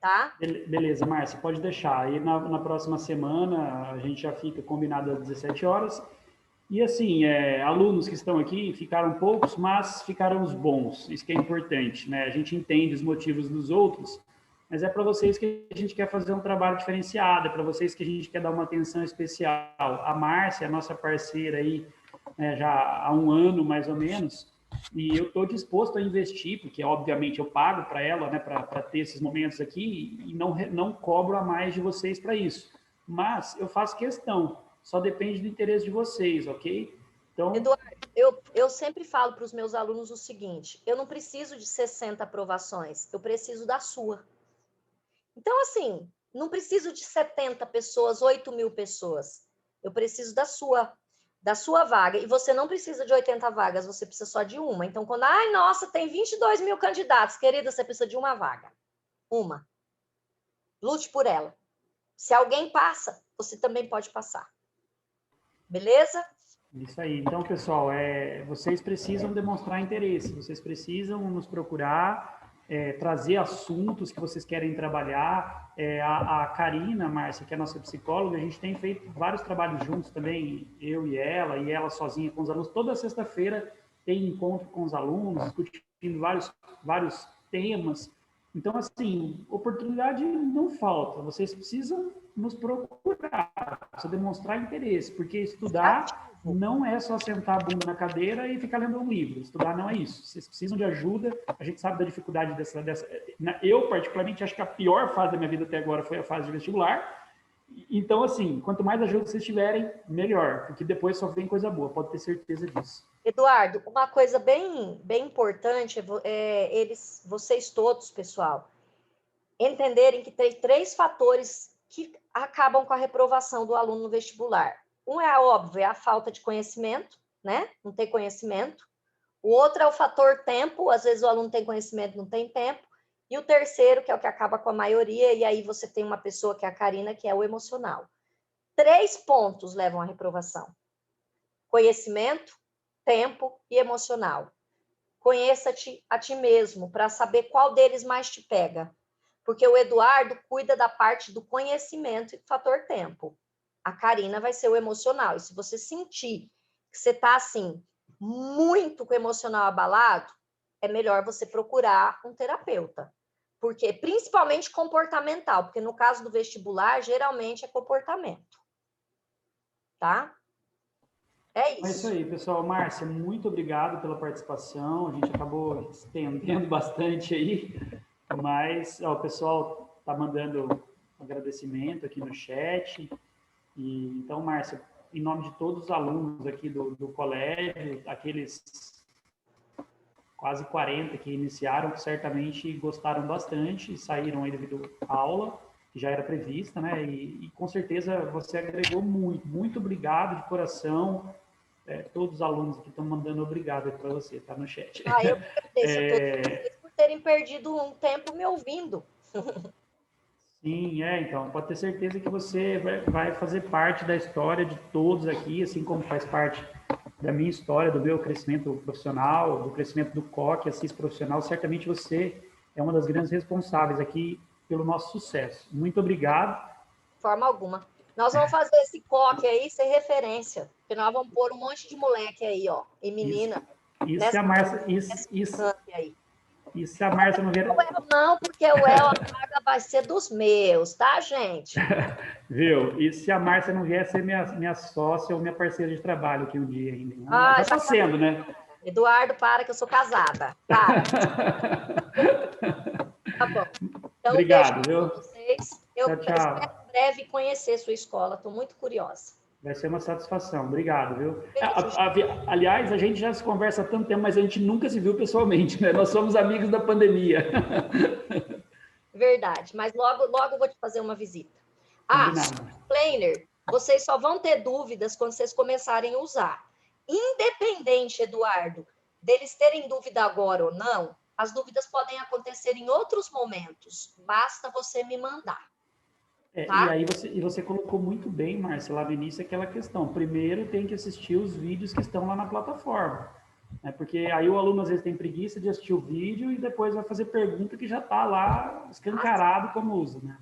Tá? Beleza, Márcia, pode deixar. Aí na próxima semana a gente já fica combinado às 17 horas. E assim, alunos que estão aqui ficaram poucos, mas ficaram os bons. Isso que é importante, né? A gente entende os motivos dos outros, mas é para vocês que a gente quer fazer um trabalho diferenciado, é para vocês que a gente quer dar uma atenção especial. A Márcia, a nossa parceira aí, né, já há um ano mais ou menos, e eu estou disposto a investir, porque obviamente eu pago para ela, né, para ter esses momentos aqui, e não cobro a mais de vocês para isso. Mas eu faço questão. Só depende do interesse de vocês, ok? Então, Eduardo, eu sempre falo para os meus alunos o seguinte: eu não preciso de 60 aprovações, eu preciso da sua. Então, assim, não preciso de 70 pessoas, 8.000 pessoas. Eu preciso da sua vaga. E você não precisa de 80 vagas, você precisa só de uma. Então, quando, ai, nossa, tem 22.000 candidatos, querida, você precisa de uma vaga. Uma. Lute por ela. Se alguém passa, você também pode passar. Beleza? isso aí. Então, pessoal, vocês precisam demonstrar interesse, vocês precisam nos procurar, trazer assuntos que vocês querem trabalhar. A Karina, Márcia, que é a nossa psicóloga, a gente tem feito vários trabalhos juntos também, eu e ela sozinha com os alunos. Toda sexta-feira tem encontro com os alunos, discutindo vários temas. Então, assim, oportunidade não falta, vocês precisam nos procurar, precisa demonstrar interesse, porque estudar não é só sentar a bunda na cadeira e ficar lendo um livro. Estudar não é isso. Vocês precisam de ajuda. A gente sabe da dificuldade dessa. Eu, particularmente, acho que a pior fase da minha vida até agora foi a fase de vestibular. Então, assim, quanto mais ajuda vocês tiverem, melhor, porque depois só vem coisa boa, pode ter certeza disso. Eduardo, uma coisa bem importante vocês todos, pessoal, entenderem que tem 3 fatores que acabam com a reprovação do aluno no vestibular. Um é óbvio, é a falta de conhecimento, né? Não tem conhecimento. O outro é o fator tempo, às vezes o aluno tem conhecimento, não tem tempo. E o terceiro, que é o que acaba com a maioria, e aí você tem uma pessoa que é a Karina, que é o emocional. 3 pontos levam à reprovação: conhecimento, tempo e emocional. Conheça-te a ti mesmo para saber qual deles mais te pega. Porque o Eduardo cuida da parte do conhecimento e do fator tempo. A Karina vai ser o emocional. E se você sentir que você está, assim, muito com o emocional abalado, é melhor você procurar um terapeuta. Porque, principalmente comportamental, porque no caso do vestibular, geralmente é comportamento. Tá? É isso. É isso aí, pessoal. Márcia, muito obrigado pela participação. A gente acabou estendendo bastante aí, mas o pessoal está mandando agradecimento aqui no chat. Então, Márcia, em nome de todos os alunos aqui do colégio, aqueles quase 40 que iniciaram, certamente gostaram bastante e saíram aí devido à aula, que já era prevista, né? E com certeza você agregou muito. Muito obrigado de coração. Todos os alunos que estão mandando obrigado para você, tá no chat. Eu agradeço a todos vocês por terem perdido um tempo me ouvindo. Sim, então, pode ter certeza que você vai fazer parte da história de todos aqui, assim como faz parte da minha história, do meu crescimento profissional, do crescimento do COC, Assis profissional. Certamente você é uma das grandes responsáveis aqui pelo nosso sucesso. Muito obrigado. De forma alguma. Nós vamos fazer esse COC aí ser referência, porque nós vamos pôr um monte de moleque aí, ó, e menina. Isso é a Márcia, e se a Márcia não vier... Não, porque o El, a vaga vai ser dos meus, tá, gente? Viu? E se a Márcia não vier ser minha sócia ou minha parceira de trabalho aqui um dia ainda? Já está sendo, né? Eduardo, para que eu sou casada. Para. Tá bom. Então, obrigado, viu? Vocês. Eu tchau. espero em breve conhecer sua escola, estou muito curiosa. Vai ser uma satisfação. Obrigado, viu? Aliás, a gente já se conversa há tanto tempo, mas a gente nunca se viu pessoalmente, né? Nós somos amigos da pandemia. Verdade, mas logo eu vou te fazer uma visita. Planner, vocês só vão ter dúvidas quando vocês começarem a usar. Independente, Eduardo, deles terem dúvida agora ou não, as dúvidas podem acontecer em outros momentos. Basta você me mandar. Tá? E aí você colocou muito bem, Márcia, lá no início, aquela questão. Primeiro tem que assistir os vídeos que estão lá na plataforma. Né? Porque aí o aluno às vezes tem preguiça de assistir o vídeo e depois vai fazer pergunta que já está lá escancarado como usa. Né?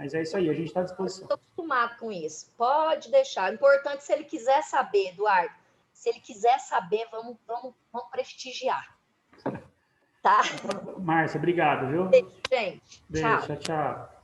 Mas é isso aí, a gente está à disposição. Estou acostumado com isso. Pode deixar. O importante, se ele quiser saber, Eduardo, se ele quiser saber, vamos prestigiar. Tá? Márcia, obrigado, viu? Beijo, gente. Beijo, Tchau. tchau.